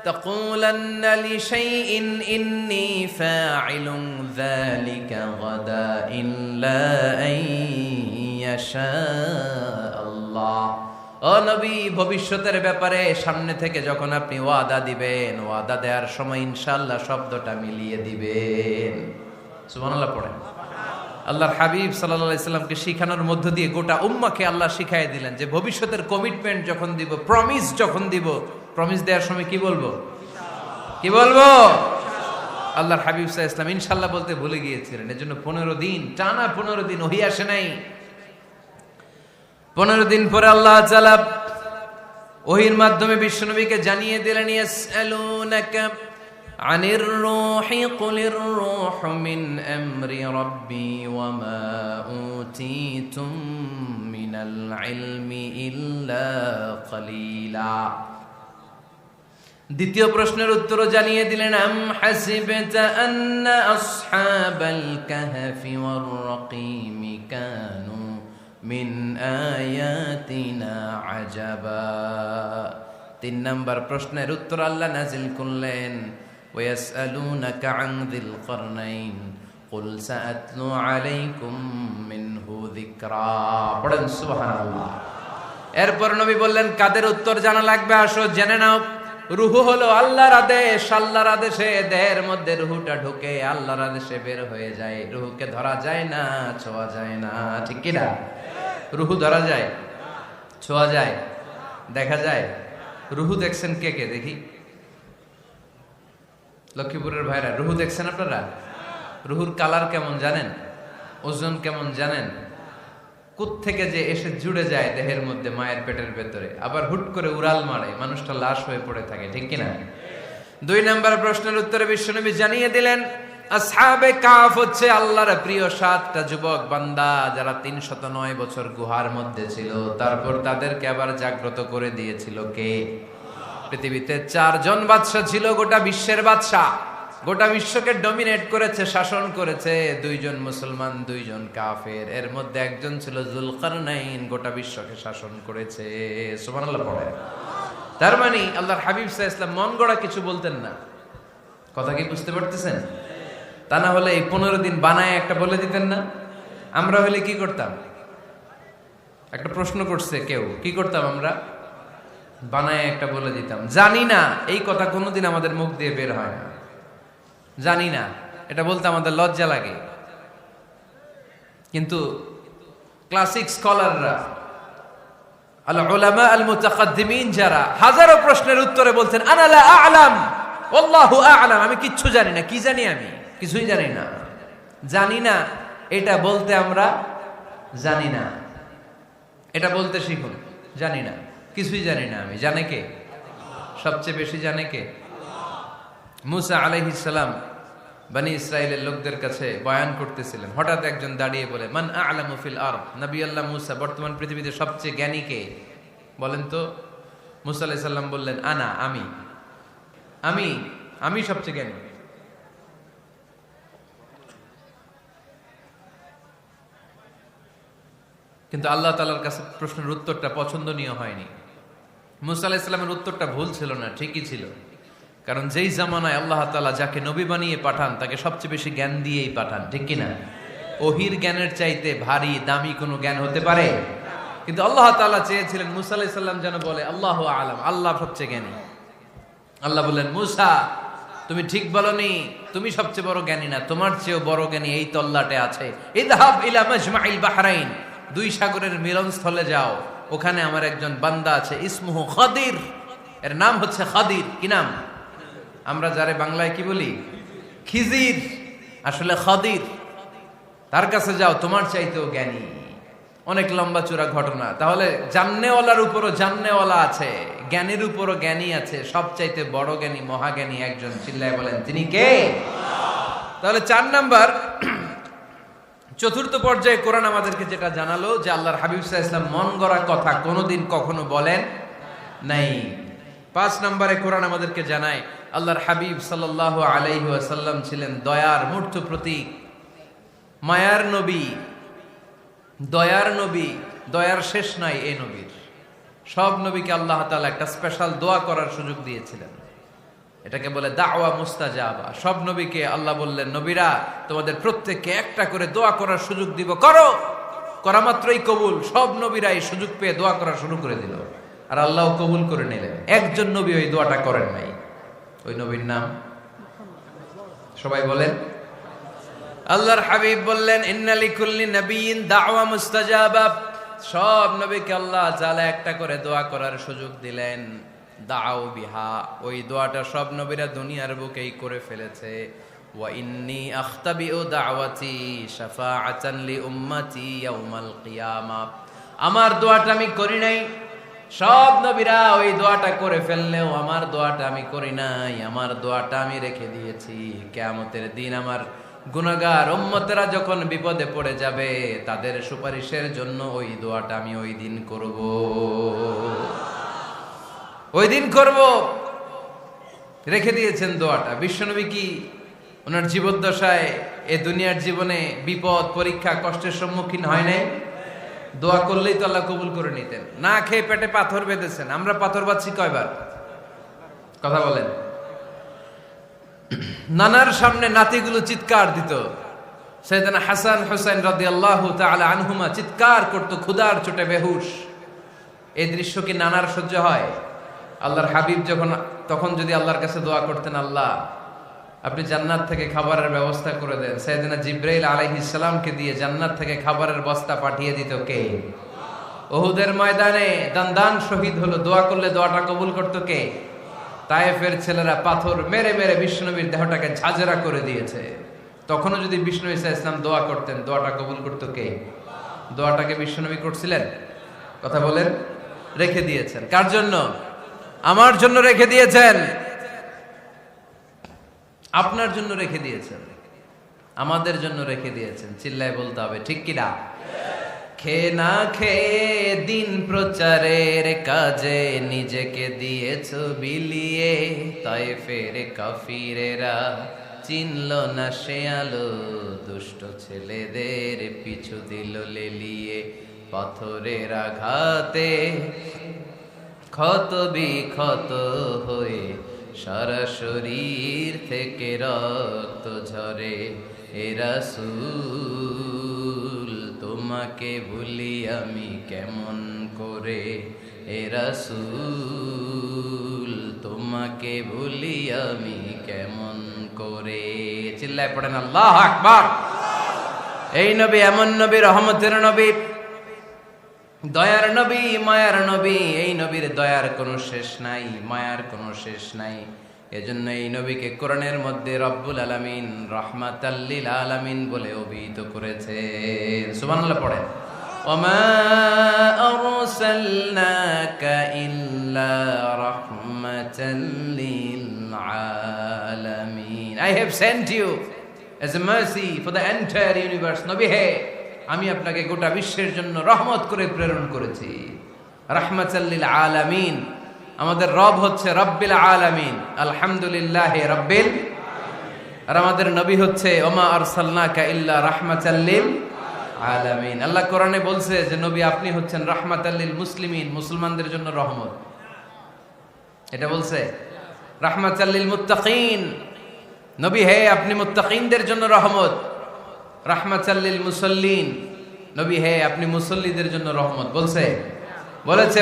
তাকুলান্না লিশাইইন ইন্নী ফাইলুন যালিকা গাদা ইল্লা আইয়াশা আল্লাহ। ও নবী, ভবিষ্যতের ব্যাপারে সামনে থেকে যখন আপনি ওয়াদা দিবেন, ওয়াদা দেওয়ার সময় ইনশাআল্লাহ শব্দটা মিলিয়ে দিবেন। সুবহানাল্লাহ পড়েন। আল্লাহর হাবিব সাল্লাল্লাহু আলাইহি সাল্লামকে শিখানোর মধ্য দিয়ে গোটা উম্মাহকে আল্লাহ শিখাই দিলেন যে ভবিষ্যতের কমিটমেন্ট যখন দিব, প্রমিস যখন দিব, প্রমিস দেওয়ার সময় কি বলবো? কি বলবো? আল্লাহর হাবিব সাল্লাল্লাহু আলাইহি সাল্লাম ইনশাআল্লাহ বলতে ভুলে গিয়েছিলেন। এজন্য 15 দিন, টানা 15 দিন ওহী আসে নাই। 15 দিন পরে আল্লাহ তাআলা ওহীর মাধ্যমে বিশ্বনবীকে জানিয়ে দিলেন, ইয়াসআলুনাকা আনির রূহি কুলির রূহু মিন আমরি রাব্বি ওয়া মা উতীতুম মিনাল ইলমি ইল্লা কালিলা। দ্বিতীয় প্রশ্নের উত্তরও জানিয়ে দিলেন, আম হাসিবতা আন্না আসহাবাল কাহফি ওয়ার রাকিমি কানু মিন আয়াতিনা আজাবা। 3 নম্বর প্রশ্নের উত্তর আল্লাহ নাজিল করলেন, ওয়াসআলুনাকা আন যিল কারনাইন কুল সাআতলু আলাইকুম মিনহু যিকরা। পড়েন সুবহানাল্লাহ। এরপর নবী বললেন, কাদের উত্তর জানা লাগবে, আসো জেনে নাও। রুহু হলো আল্লাহর আদেশ, আল্লাহর আদেশে দেহের মধ্যে রুহুটা ঢুকে আল্লাহর আদেশে বের হয়ে যায়। রুহুকে ধরা যায় না, ছোঁয়া যায় না, ঠিক কি না? রুহু ধরা যায়, ছোঁয়া যায়, দেখা যায়? রুহু দেখছেন কে কে দেখি? লক্ষ্মীপুরের ভাইরা রুহু দেখছেন আপনারা? রুহুর কালার কেমন জানেন? ওজন কেমন জানেন? কোত্থেকে যে এসে জুড়ে যায় দেহের মধ্যে, মায়ের পেটের ভেতরে, আবার হুট করে উড়াল মারে, মানুষটা লাশ হয়ে পড়ে থাকে, ঠিক কিনা? 2 নম্বর প্রশ্নের উত্তরে বিশ্বনবী জানিয়ে দিলেন, আসহাবে কাফ হচ্ছে আল্লাহর প্রিয় 7টা যুবক বান্দা, যারা 309 বছর গুহার মধ্যে ছিল। তারপর তাদেরকে আবার জাগ্রত করে দিয়েছিল কে? পৃথিবীতে 4 জন বাদশা ছিল, গোটা বিশ্বের বাদশা, গোটা বিশ্বকে ডমিনেট করেছে, শাসন করেছে। 2 জন মুসলমান, 2 জন কাফের। এর মধ্যে একজন ছিল যুলকারনাইন, গোটা বিশ্বকে শাসন করেছে। সুবহানাল্লাহ পড়ে। তার মানে আল্লাহর হাবিব সাল্লাল্লাহু আলাইহি ওয়াসাল্লাম মন গড়া কিছু বলতেন না। কথা কি বুঝতে পারতেছেন? তা না হলে এই 15 দিন বানায় একটা বলে দিতেন না? আমরা হলে কি করতাম? একটা প্রশ্ন করছে কেউ, কি করতাম আমরা? বানায় একটা বলে দিতাম। জানি না, এই কথা কোনোদিন আমাদের মুখ দিয়ে বের হয় না। জানি না, এটা বলতে আমাদের লজ্জা লাগে। কিন্তু ক্লাসিক স্কলাররা, আল উলামা আল মুতাকাদ্দিমিন, যারা হাজারো প্রশ্নের উত্তরে বলতেন, আনা লা আ'লাম ওয়াল্লাহু আ'লাম, আমি কিচ্ছু জানি না। কি জানি? আমি কিছুই জানি না। জানি না এটা বলতে আমরা জানি না, এটা বলতে শিখুন। জানি না, কিছুই জানি না আমি। জানে কে? সবচেয়ে বেশি জানে কে? মুসা আলাইহিস সালাম বনি ইসরাইলের লোকদের কাছে বয়ান করতেছিলেন। হঠাৎ একজন দাঁড়িয়ে বলে, মান আ'লামু ফিল আরদ। নবী আল্লাহ মুসা, বর্তমান পৃথিবীতে সবচেয়ে জ্ঞানী কে বলেন তো? মুসা আলাইহিস সালাম বললেন, আনা, আমি আমি আমি সবচেয়ে জ্ঞানী। কিন্তু আল্লাহ তাআলার কাছে প্রশ্নের উত্তরটা পছন্দনীয় হয়নি। মুসা আলাইহিস সালামের উত্তরটা ভুল ছিল না, ঠিকই ছিল। কারণ যেই জামানায় আল্লাহ তাআলা যাকে নবী বানিয়ে পাঠান, তাকে সবচেয়ে বেশি জ্ঞান দিয়েই পাঠান, ঠিক কিনা? ওহির জ্ঞানের চাইতে ভারী দামি কোনো জ্ঞান হতে পারে? কিন্তু আল্লাহ তাআলা চেয়েছিলেন মুসা আলাইহিস সালাম যেন বলে আল্লাহু আ'লাম, আল্লাহ সবচেয়ে জ্ঞানী। আল্লাহ বললেন, মুসা তুমি ঠিক বলনি, তুমি সবচেয়ে বড় জ্ঞানী না, তোমার চেয়েও বড় জ্ঞানী এই তল্লাটে আছে। ইযহাব ইলা মাজমাইল বাহরাইন, 2 সাগরের মিলনস্থলে যাও, ওখানে আমার একজন বান্দা আছে, ইসমুহু খাদির, এর নাম হচ্ছে খাদির। কি নাম? আমরা যারে বাংলায় কি বলি? খিজির, আসলে খাদির। তার কাছে যাও, তোমার চাইতেও জ্ঞানী। অনেক লম্বা চূড়া ঘটনা। তাহলে জান্নেওয়ালার উপরও জান্নেওয়ালা আছে, জ্ঞানীর উপরও জ্ঞানী আছে। সবচাইতে বড় জ্ঞানী, মহাজ্ঞানী একজন, চিল্লায় বলেন তিনি কে? তাহলে 4 নাম্বার, চতুর্থ পর্যায়ে কোরআন আমাদেরকে যেটা জানালো, যে আল্লাহর হাবিব সাল্লাল্লাহু আলাইহি ওয়াসাল্লাম মন গড়া কথা কোনোদিন কখনো বলেন নাই। 5 নম্বরে কোরআন আমাদেরকে জানায়, আল্লাহর হাবিব সাল্লাল্লাহু আলাইহি ওয়াসাল্লাম ছিলেন দয়ার মূর্ত প্রতীক, মায়ার নবী, দয়ার নবী। দয়ার শেষ নাই এই নবীর। সব নবীকে আল্লাহ তাআলা একটা স্পেশাল দোয়া করার সুযোগ দিয়েছিলেন, এটাকে বলে দাওয়া মুস্তাজাবা। সব নবীকে আল্লাহ বললেন, নবীরা তোমাদের প্রত্যেককে একটা করে দোয়া করার সুযোগ দিব, করো। করা মাত্রই কবুল। সব নবীরা এই সুযোগ পেয়ে দোয়া করা শুরু করে দিল, আর আল্লাহ কবুল করে নিলেন। একজন নবী ওই দোয়াটা করেন নাই। ওই নবীর নাম সবাই বলেন। আল্লাহর হাবিব বললেন, ইন্না লিকুল্লি নাবিয়্যিন দাওয়া মুস্তাজাবা। সব নবীকে আল্লাহ তাআলা একটা করে দোয়া করার সুযোগ দিলেন। দাও বিহা, ওই দোয়াটা সব নবীরা দুনিয়ার বুকেই করে ফেলেছে। ওয়া ইন্নী আখতাবিউ দাওয়াতি শাফাআতান লি উম্মতি ইয়াউমাল কিয়ামা। আমার দোয়াটা আমি করি নাই, সব নবীরা ওই দোয়াটা করে ফেললেও আমার দোয়াটা আমি করি নাই। আমার দোয়াটা আমি রেখে দিয়েছি, কিয়ামতের দিন আমার গুনাহগার উম্মতেরা যখন বিপদে পড়ে যাবে, তাদের সুপারিশের জন্য ওই দোয়াটা আমি ওই দিন করব, ওই দিন করব। রেখে দিয়েছেন দোয়াটা। বিশ্বনবী কি ওনার জীবদ্দশায় এ দুনিয়ার জীবনে বিপদ পরীক্ষা কষ্টের সম্মুখীন হয় নাই? দোয়া করলেই তো আল্লাহ কবুল করে নিতেন। না খেয়ে পেটে পাথর বেঁধেছেন। আমরা পাথর বাঁধছি কয়বার? কথা বলেন। নানার সামনে নাতিগুলো চিৎকার দিত। সাইয়েদনা হাসান হুসাইন রাদিয়াল্লাহু তাআলা আনহুমা চিৎকার করত ক্ষুধার চোটে বেহুশ। এই দৃশ্য কি নানার সহ্য হয়? আল্লাহর হাবিব তখন যদি আল্লাহর কাছে দোয়া করতেন, আল্লাহ আপনি জান্নাত থেকে খাবারের ব্যবস্থা করে দেন, সাইয়েদনা জিবরাইল আলাইহিস সালামকে দিয়ে জান্নাত থেকে খাবারের বস্তা পাঠিয়ে দিত কে? উহুদের ময়দানে দান শহীদ হলো, দোয়া করলে দোয়াটা কবুল করত কে? তায়েফের ছেলেরা পাথর মেরে মেরে বিষ্ণুনবীর দেহটাকে ঝাঁঝরা করে দিয়েছে। তখনও যদি বিষ্ণু ঈসা ইসলাম দোয়া করতেন, দোয়াটা কবুল করত কে? দোয়াটাকে বিষ্ণুনবী করছিলেন? কথা বলেন। রেখে দিয়েছেন কার জন্য? আমার জন্য রেখে দিয়েছেন, আপনার জন্য রেখে দিয়েছেন, আমাদের জন্য রেখে দিয়েছেন। চিল্লায় বলতে হবে ঠিক কিনা? খেয়ে না খেয়ে দিন প্রচারের কাজে নিজেকে দিয়েছ বিলিয়ে, তায়েফের কাফিরেরা চিনল না সে আলো, দুষ্ট ছেলেদের পিছু দিল লেলিয়ে, পাথরের আঘাতে ক্ষত বিক্ষত হয়ে সারা শরীর থেকে রক্ত ঝরে। এ রাসূল তোমাকে ভুলি আমি কেমন করে, এ রাসূল তোমাকে ভুলি আমি কেমন করে। চিল্লায় পড়েন আল্লাহু আকবার। এই নবী এমন নবী, রহমতের নবী, দয়ার নবী, মায়ার নবী। এই নবীর দয়ার কোনো শেষ নাই, মায়ার কোনো শেষ নাই। এজন্য এই নবীকে কোরআনের মধ্যে রব্বুল আলামিন রাহমাতাল লিল আলামিন বলে অভিহিত করেছে। সুবহানাল্লাহ পড়েন। ওমা আরসালনাকা ইল্লা রাহমাতাল লিল আলামিন। I have sent you as a mercy for the entire universe. নবী হে, আমি আপনাকে গোটা বিশ্বের জন্য রহমত করে প্রেরণ করেছি। রাহমাতাল লিল আলামিন। আমাদের রব হচ্ছে রব্বিল আলামিন, আলহামদুলিল্লাহি রাব্বিল। আর আমাদের নবী হচ্ছে ওমা আরসালনাকা ইল্লা রাহমাতাল লিল আলামিন। আল্লাহ কোরআনে বলছে যে নবী আপনি হচ্ছেন রাহমাতাল লিল মুসলিমিন, মুসলমানদের জন্য রহমত। এটা বলছে রাহমাতাল লিল মুত্তাকিন। নবী হে, আপনি মুত্তাকিনদের জন্য রহমত। রাহমাতাল লিল মুসাল্লিন। নবী হে, আপনি মুসল্লিদের জন্য রহমত। বলছে?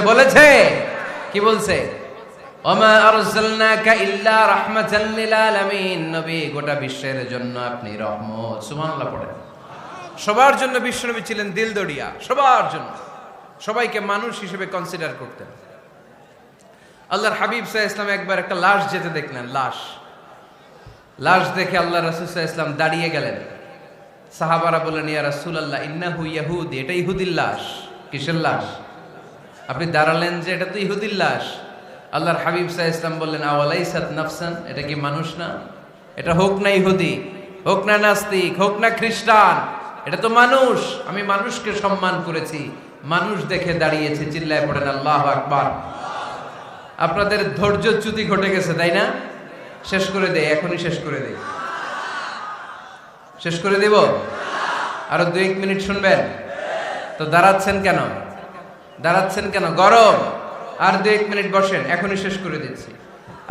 বলেছে। কি বলছে? ওমা আরসালনাকা ইল্লা রাহমাতাল লিল আলামিন। নবী গোটা বিশ্বের জন্য আপনি রহমত। সুবহানাল্লাহ পড়েন। সবার জন্য বিশ্বনবী ছিলেন দিলদরিয়া, সবার জন্য, সবাইকে মানুষ হিসেবে কনসিডার করতেন। আল্লাহর হাবিব সাল্লাল্লাহু আলাইহি ওয়াসাল্লাম একবার একটা লাশ যেতে দেখলেন। লাশ দেখে আল্লাহ রাসূল সাল্লাল্লাহু আলাইহি ওয়াসাল্লাম দাঁড়িয়ে গেলেন। সাহাবারা বললেন, ইয়া রাসূলুল্লাহ ইন্নাহু ইয়াহুদি। এটা ইহুদির লাশ। কিসের লাশ? আপনি দাঁড়ালেন যে এটা তো ইহুদির লাশ। আল্লাহর হাবিব সাল্লাল্লাহু আলাইহি ওয়াসাল্লাম বললেন, আওয়ালাইসাত নাফসান। এটা কি মানুষ না? এটা হোক না ইহুদি, হোক না নাস্তিক, হোক না খ্রিস্টান, এটা তো মানুষ। আমি মানুষকে সম্মান করেছি, মানুষ দেখে দাঁড়িয়েছি। চিল্লায় পড়েন আল্লাহু আকবার। আপনাদের ধৈর্যচ্যুতি ঘটে গেছে, তাই না? শেষ করে দেই, এখনই শেষ করে দেই। শেষ করে দেব? আরো 2-1 মিনিট শুনবেন তো? দাঁড়াচ্ছেন কেন? গরম। আর 2-1 মিনিট বসেন, এখনই শেষ করে দিচ্ছি।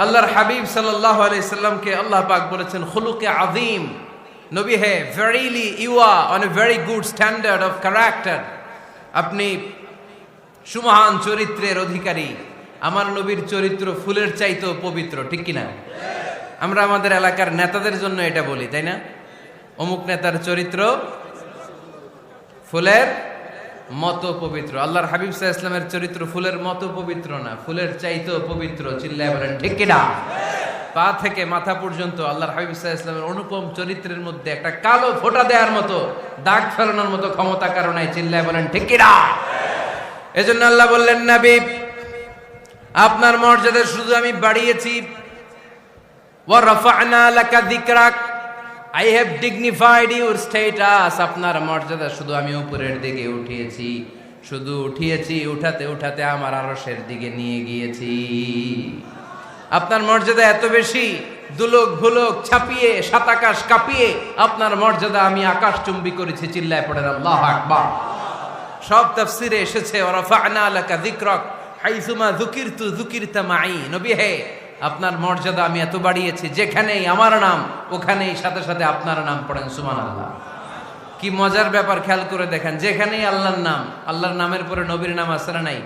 আল্লাহর হাবিব সাল্লাল্লাহু আলাইহি সাল্লামকে আল্লাহ পাক বলেছেন খুলুকে আযীম। নবী হে, verily you are on a very good standard of character. আপনি সুমহান চরিত্রের অধিকারী। আমার নবীর চরিত্র ফুলের চাইতেও পবিত্র, ঠিক কিনা? আমরা আমাদের এলাকার নেতাদের জন্য এটা বলি, তাই না? অমুক নেতার চরিত্র ফুলের মতো পবিত্র। আল্লাহর হাবিব সাল্লাল্লাহু আলাইহি ওয়াসাল্লামের চরিত্র ফুলের মতো পবিত্র না, ফুলের চাইতেও পবিত্র। চিল্লায় বলেন ঠিক কিনা? পা থেকে মাথা পর্যন্ত আল্লাহর হাবিব সাল্লাল্লাহু আলাইহি ওয়াসাল্লামের অনুপম চরিত্রের মধ্যে একটা কালো ফোঁটা দেওয়ার মতো, দাগ ফেলানোর মতো ক্ষমতা কারো নাই। চিল্লায় বলেন ঠিক কিনা? এজন্য আল্লাহ বললেন, নবী আপনার মর্যাদা শুধু আমি বাড়িয়েছি। ওয়া রাফা'না লাকা যিকরাক। I have dignified your status. আপনার মর্যাদা শুধু আমি উপরের দিকে উঠিয়েছি, উঠাতে উঠাতে আমার আরশের দিকে নিয়ে গিয়েছি। আপনার মর্যাদা এত বেশি, দুলোক ভুলোক ছাপিয়ে সাতাকাশ কাঁপিয়ে আপনার মর্যাদা আমি আকাশ চুম্বি করেছি। চিল্লায় পড়েন আল্লাহু আকবার। সব তাফসিরে এসেছে ওয়ারাফা'না লাকা যিকরাক হাইসুমা যুকিরতু যুকিরতা মাই। নবী হে, আপনার মর্যাদা আমি এত বাড়িয়েছি, যেখানেই আমার নাম ওখানেই সাথে সাথে আপনার নাম। পড়েন সুবহানাল্লাহ। কি মজার ব্যাপার, খেয়াল করে দেখেন, যেখানেই আল্লাহর নাম, আল্লাহর নামের পরে নবীর নাম আছে না নাই?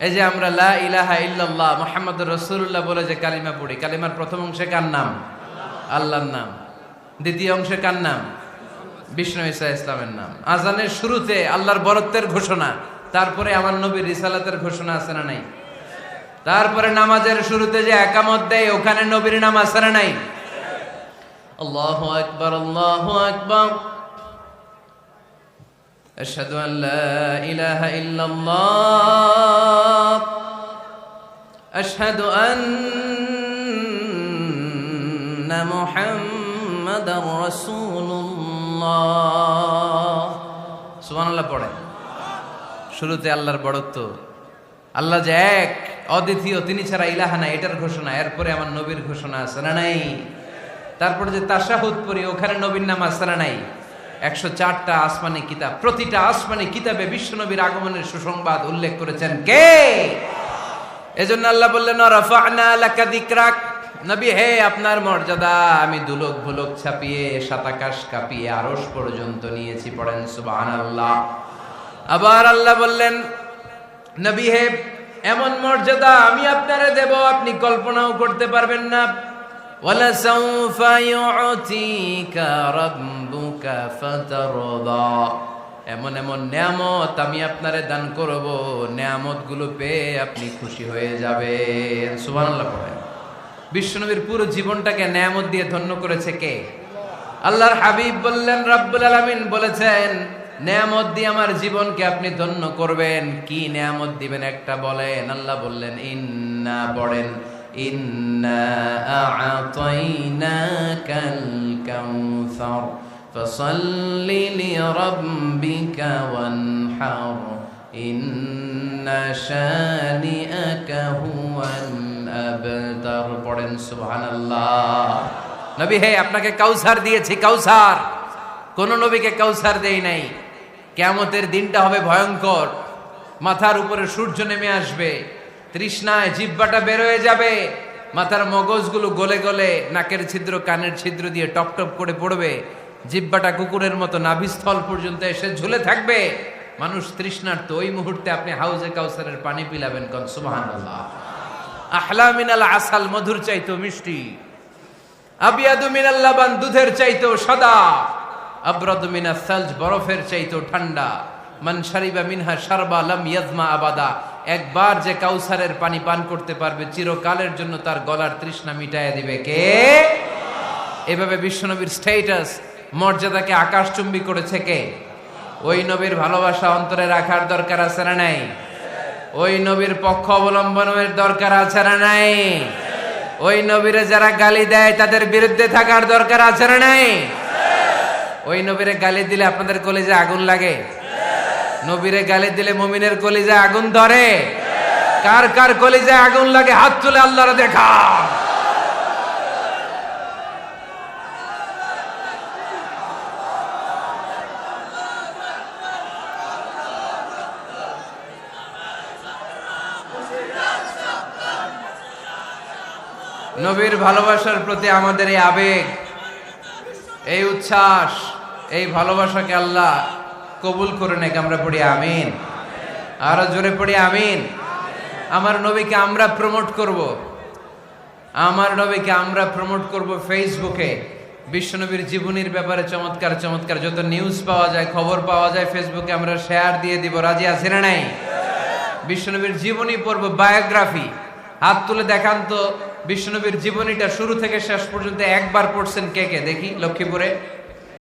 এই যে আমরা লা ইলাহা ইল্লাল্লাহ মুহাম্মাদুর রাসূলুল্লাহ বলে যে কালিমা পড়ি, কালিমার প্রথম অংশে কার নাম? আল্লাহর নাম। দ্বিতীয় অংশে কার নাম? বিষ্ণু ঈসা ইসলামের নাম। আজানের শুরুতে আল্লাহর বরত্বের ঘোষণা, তারপরে আমার নবীর রিসালাতের ঘোষণা আছে না নাই? তারপরে নামাজের শুরুতে যে একামত দেয় ওখানে নবীর নাম আছে না নাই? আল্লাহু আকবার, আল্লাহু আকবার। আশহাদু আন লা ইলাহা ইল্লাল্লাহ, আশহাদু আন্না মুহাম্মাদার রাসূলুল্লাহ। সুবহানাল্লাহ পড়েন। শুরুতে আল্লাহর বড়ত্ব, আল্লাহ যে এক অদ্বিতীয়, তিনি ছাড়া ইলাহা নাই, এটার ঘোষণা। এরপরে আমার নবীর ঘোষণা আছে না নাই? তারপরে যে তাশাহুদ পড়ি ওখানে নবীর নাম আছে না নাই? 104টা আসমানি কিতাব, প্রতিটা আসমানি কিতাবে বিশ্ব নবীর আগমনের সুসংবাদ উল্লেখ করেছেন কে? এজন্য আল্লাহ বললেন রাফা'না লাকা যিকরাক। নবী হে, আপনার মর্যাদা আমি দুলোক ভুলোক ছাপিয়ে সাতাকাশ কাঁপিয়ে আরশ পর্যন্ত নিয়েছি। পড়েন সুবহানাল্লাহ। আবার আল্লাহ বললেন নবী হে, এমন মর্যাদা আমি আপনারে দেব আপনি কল্পনাও করতে পারবেন না। ওয়ালা সাউফা ইউতিকা রাব্বুকা ফাতারদা। এমন এমন নিয়ামত আমি আপনারে দান করব, নিয়ামতগুলো পেয়ে আপনি খুশি হয়ে যাবেন। সুবহানাল্লাহ পড়েন। বিশ্বনবীর পুরো জীবনটাকে নিয়ামত দিয়ে ধন্য করেছে কে? আল্লাহর হাবিব বললেন, রব্বুল আলামিন বলেছেন নিয়ামত দিয়ে আমার জীবনকে আপনি ধন্য করবেন। কি নিয়ামত দিবেন একটা বলেন? আল্লাহ বললেন ইন্না, পড়েন, ইন্না আ'তাইনাকাল কাউসার ফাসাল্লি লিরাব্বিকা ওয়ানহার ইন্না শানিআকা হুয়াল আবতার। পড়েন সুবহানাল্লাহ। নবী হে, আপনাকে কাউসার দিয়েছি, কাউসার। কোন নবীকে কাউসার দেই নাই। কিয়ামতের দিনটা হবে ভয়ঙ্কর, মাথার উপরে সূর্য নেমে আসবে, তৃষ্ণায় জিহ্বাটা বের হয়ে যাবে, মাথার মগজগুলো গলে গলে নাকের ছিদ্র কানের ছিদ্র দিয়ে টপ টপ করে পড়বে, জিহ্বাটা কুকুরের মতো নাভিস্থল পর্যন্ত এসে ঝুলে থাকবে। মানুষ তৃষ্ণার্ত। ওই মুহূর্তে আপনি হাউজে কাউসারের পানি পিলাবেন। কোন সুবহানাল্লাহ। আহলা মিনাল আসাল, মধুর চাইতো মিষ্টি। আবিয়াদু মিনাল লাবান, দুধের চাইতো সাদা। আবরাদু মিনাস সালজ, বরফের চাইতো ঠান্ডা। মান শারিবা মিনহা শারবা লাম ইয়াজমা আবাদা। একবার যে কাউসারের পানি পান করতে পারবে চিরকালের জন্য তার গলার তৃষ্ণা মিটাইয়া দিবে কে? এভাবে বিশ্বনবীর স্ট্যাটাস, মর্যাদাকে আকাশচুম্বী করেছে কে? ওই নবীর ভালোবাসা অন্তরে রাখার দরকার আছে না নাই? ওই নবীর পক্ষ অবলম্বনের দরকার আছে না নাই? ওই নবীরে যারা গালি দেয় তাদের বিরুদ্ধে থাকার দরকার আছে না নাই? ওই নবীরে গালি দিলে আপনাদের কলিজায় আগুন লাগে? নবীরে গালি দিলে মুমিনের কলিজায় আগুন ধরে? কার কার কলিজায় আগুন লাগে হাত তুলে আল্লাহরে দেখা। নবীর ভালোবাসার প্রতি আমাদের এই আবেগ, এই উচ্ছ্বাস, এই ভালোবাসাকে আল্লাহ কবুল করে নেক। আমরা পড়ি আমিন। আরো জোরে পড়ি আমিন। আমার নবীকে আমরা প্রমোট করব, আমার নবীকে আমরা প্রমোট করব ফেসবুকে। বিশ্বনবীর জীবনীর ব্যাপারে চমৎকার চমৎকার যত নিউজ পাওয়া যায়, খবর পাওয়া যায়, ফেসবুকে আমরা শেয়ার দিয়ে দিব। রাজি আছে না নাই? বিশ্বনবীর জীবনী পড়ব, বায়োগ্রাফি। হাত তুলে দেখান তো বিশ্বনবীর জীবনীটা শুরু থেকে শেষ পর্যন্ত একবার পড়ছেন কে কে? দেখি লক্ষ্মীপুরে।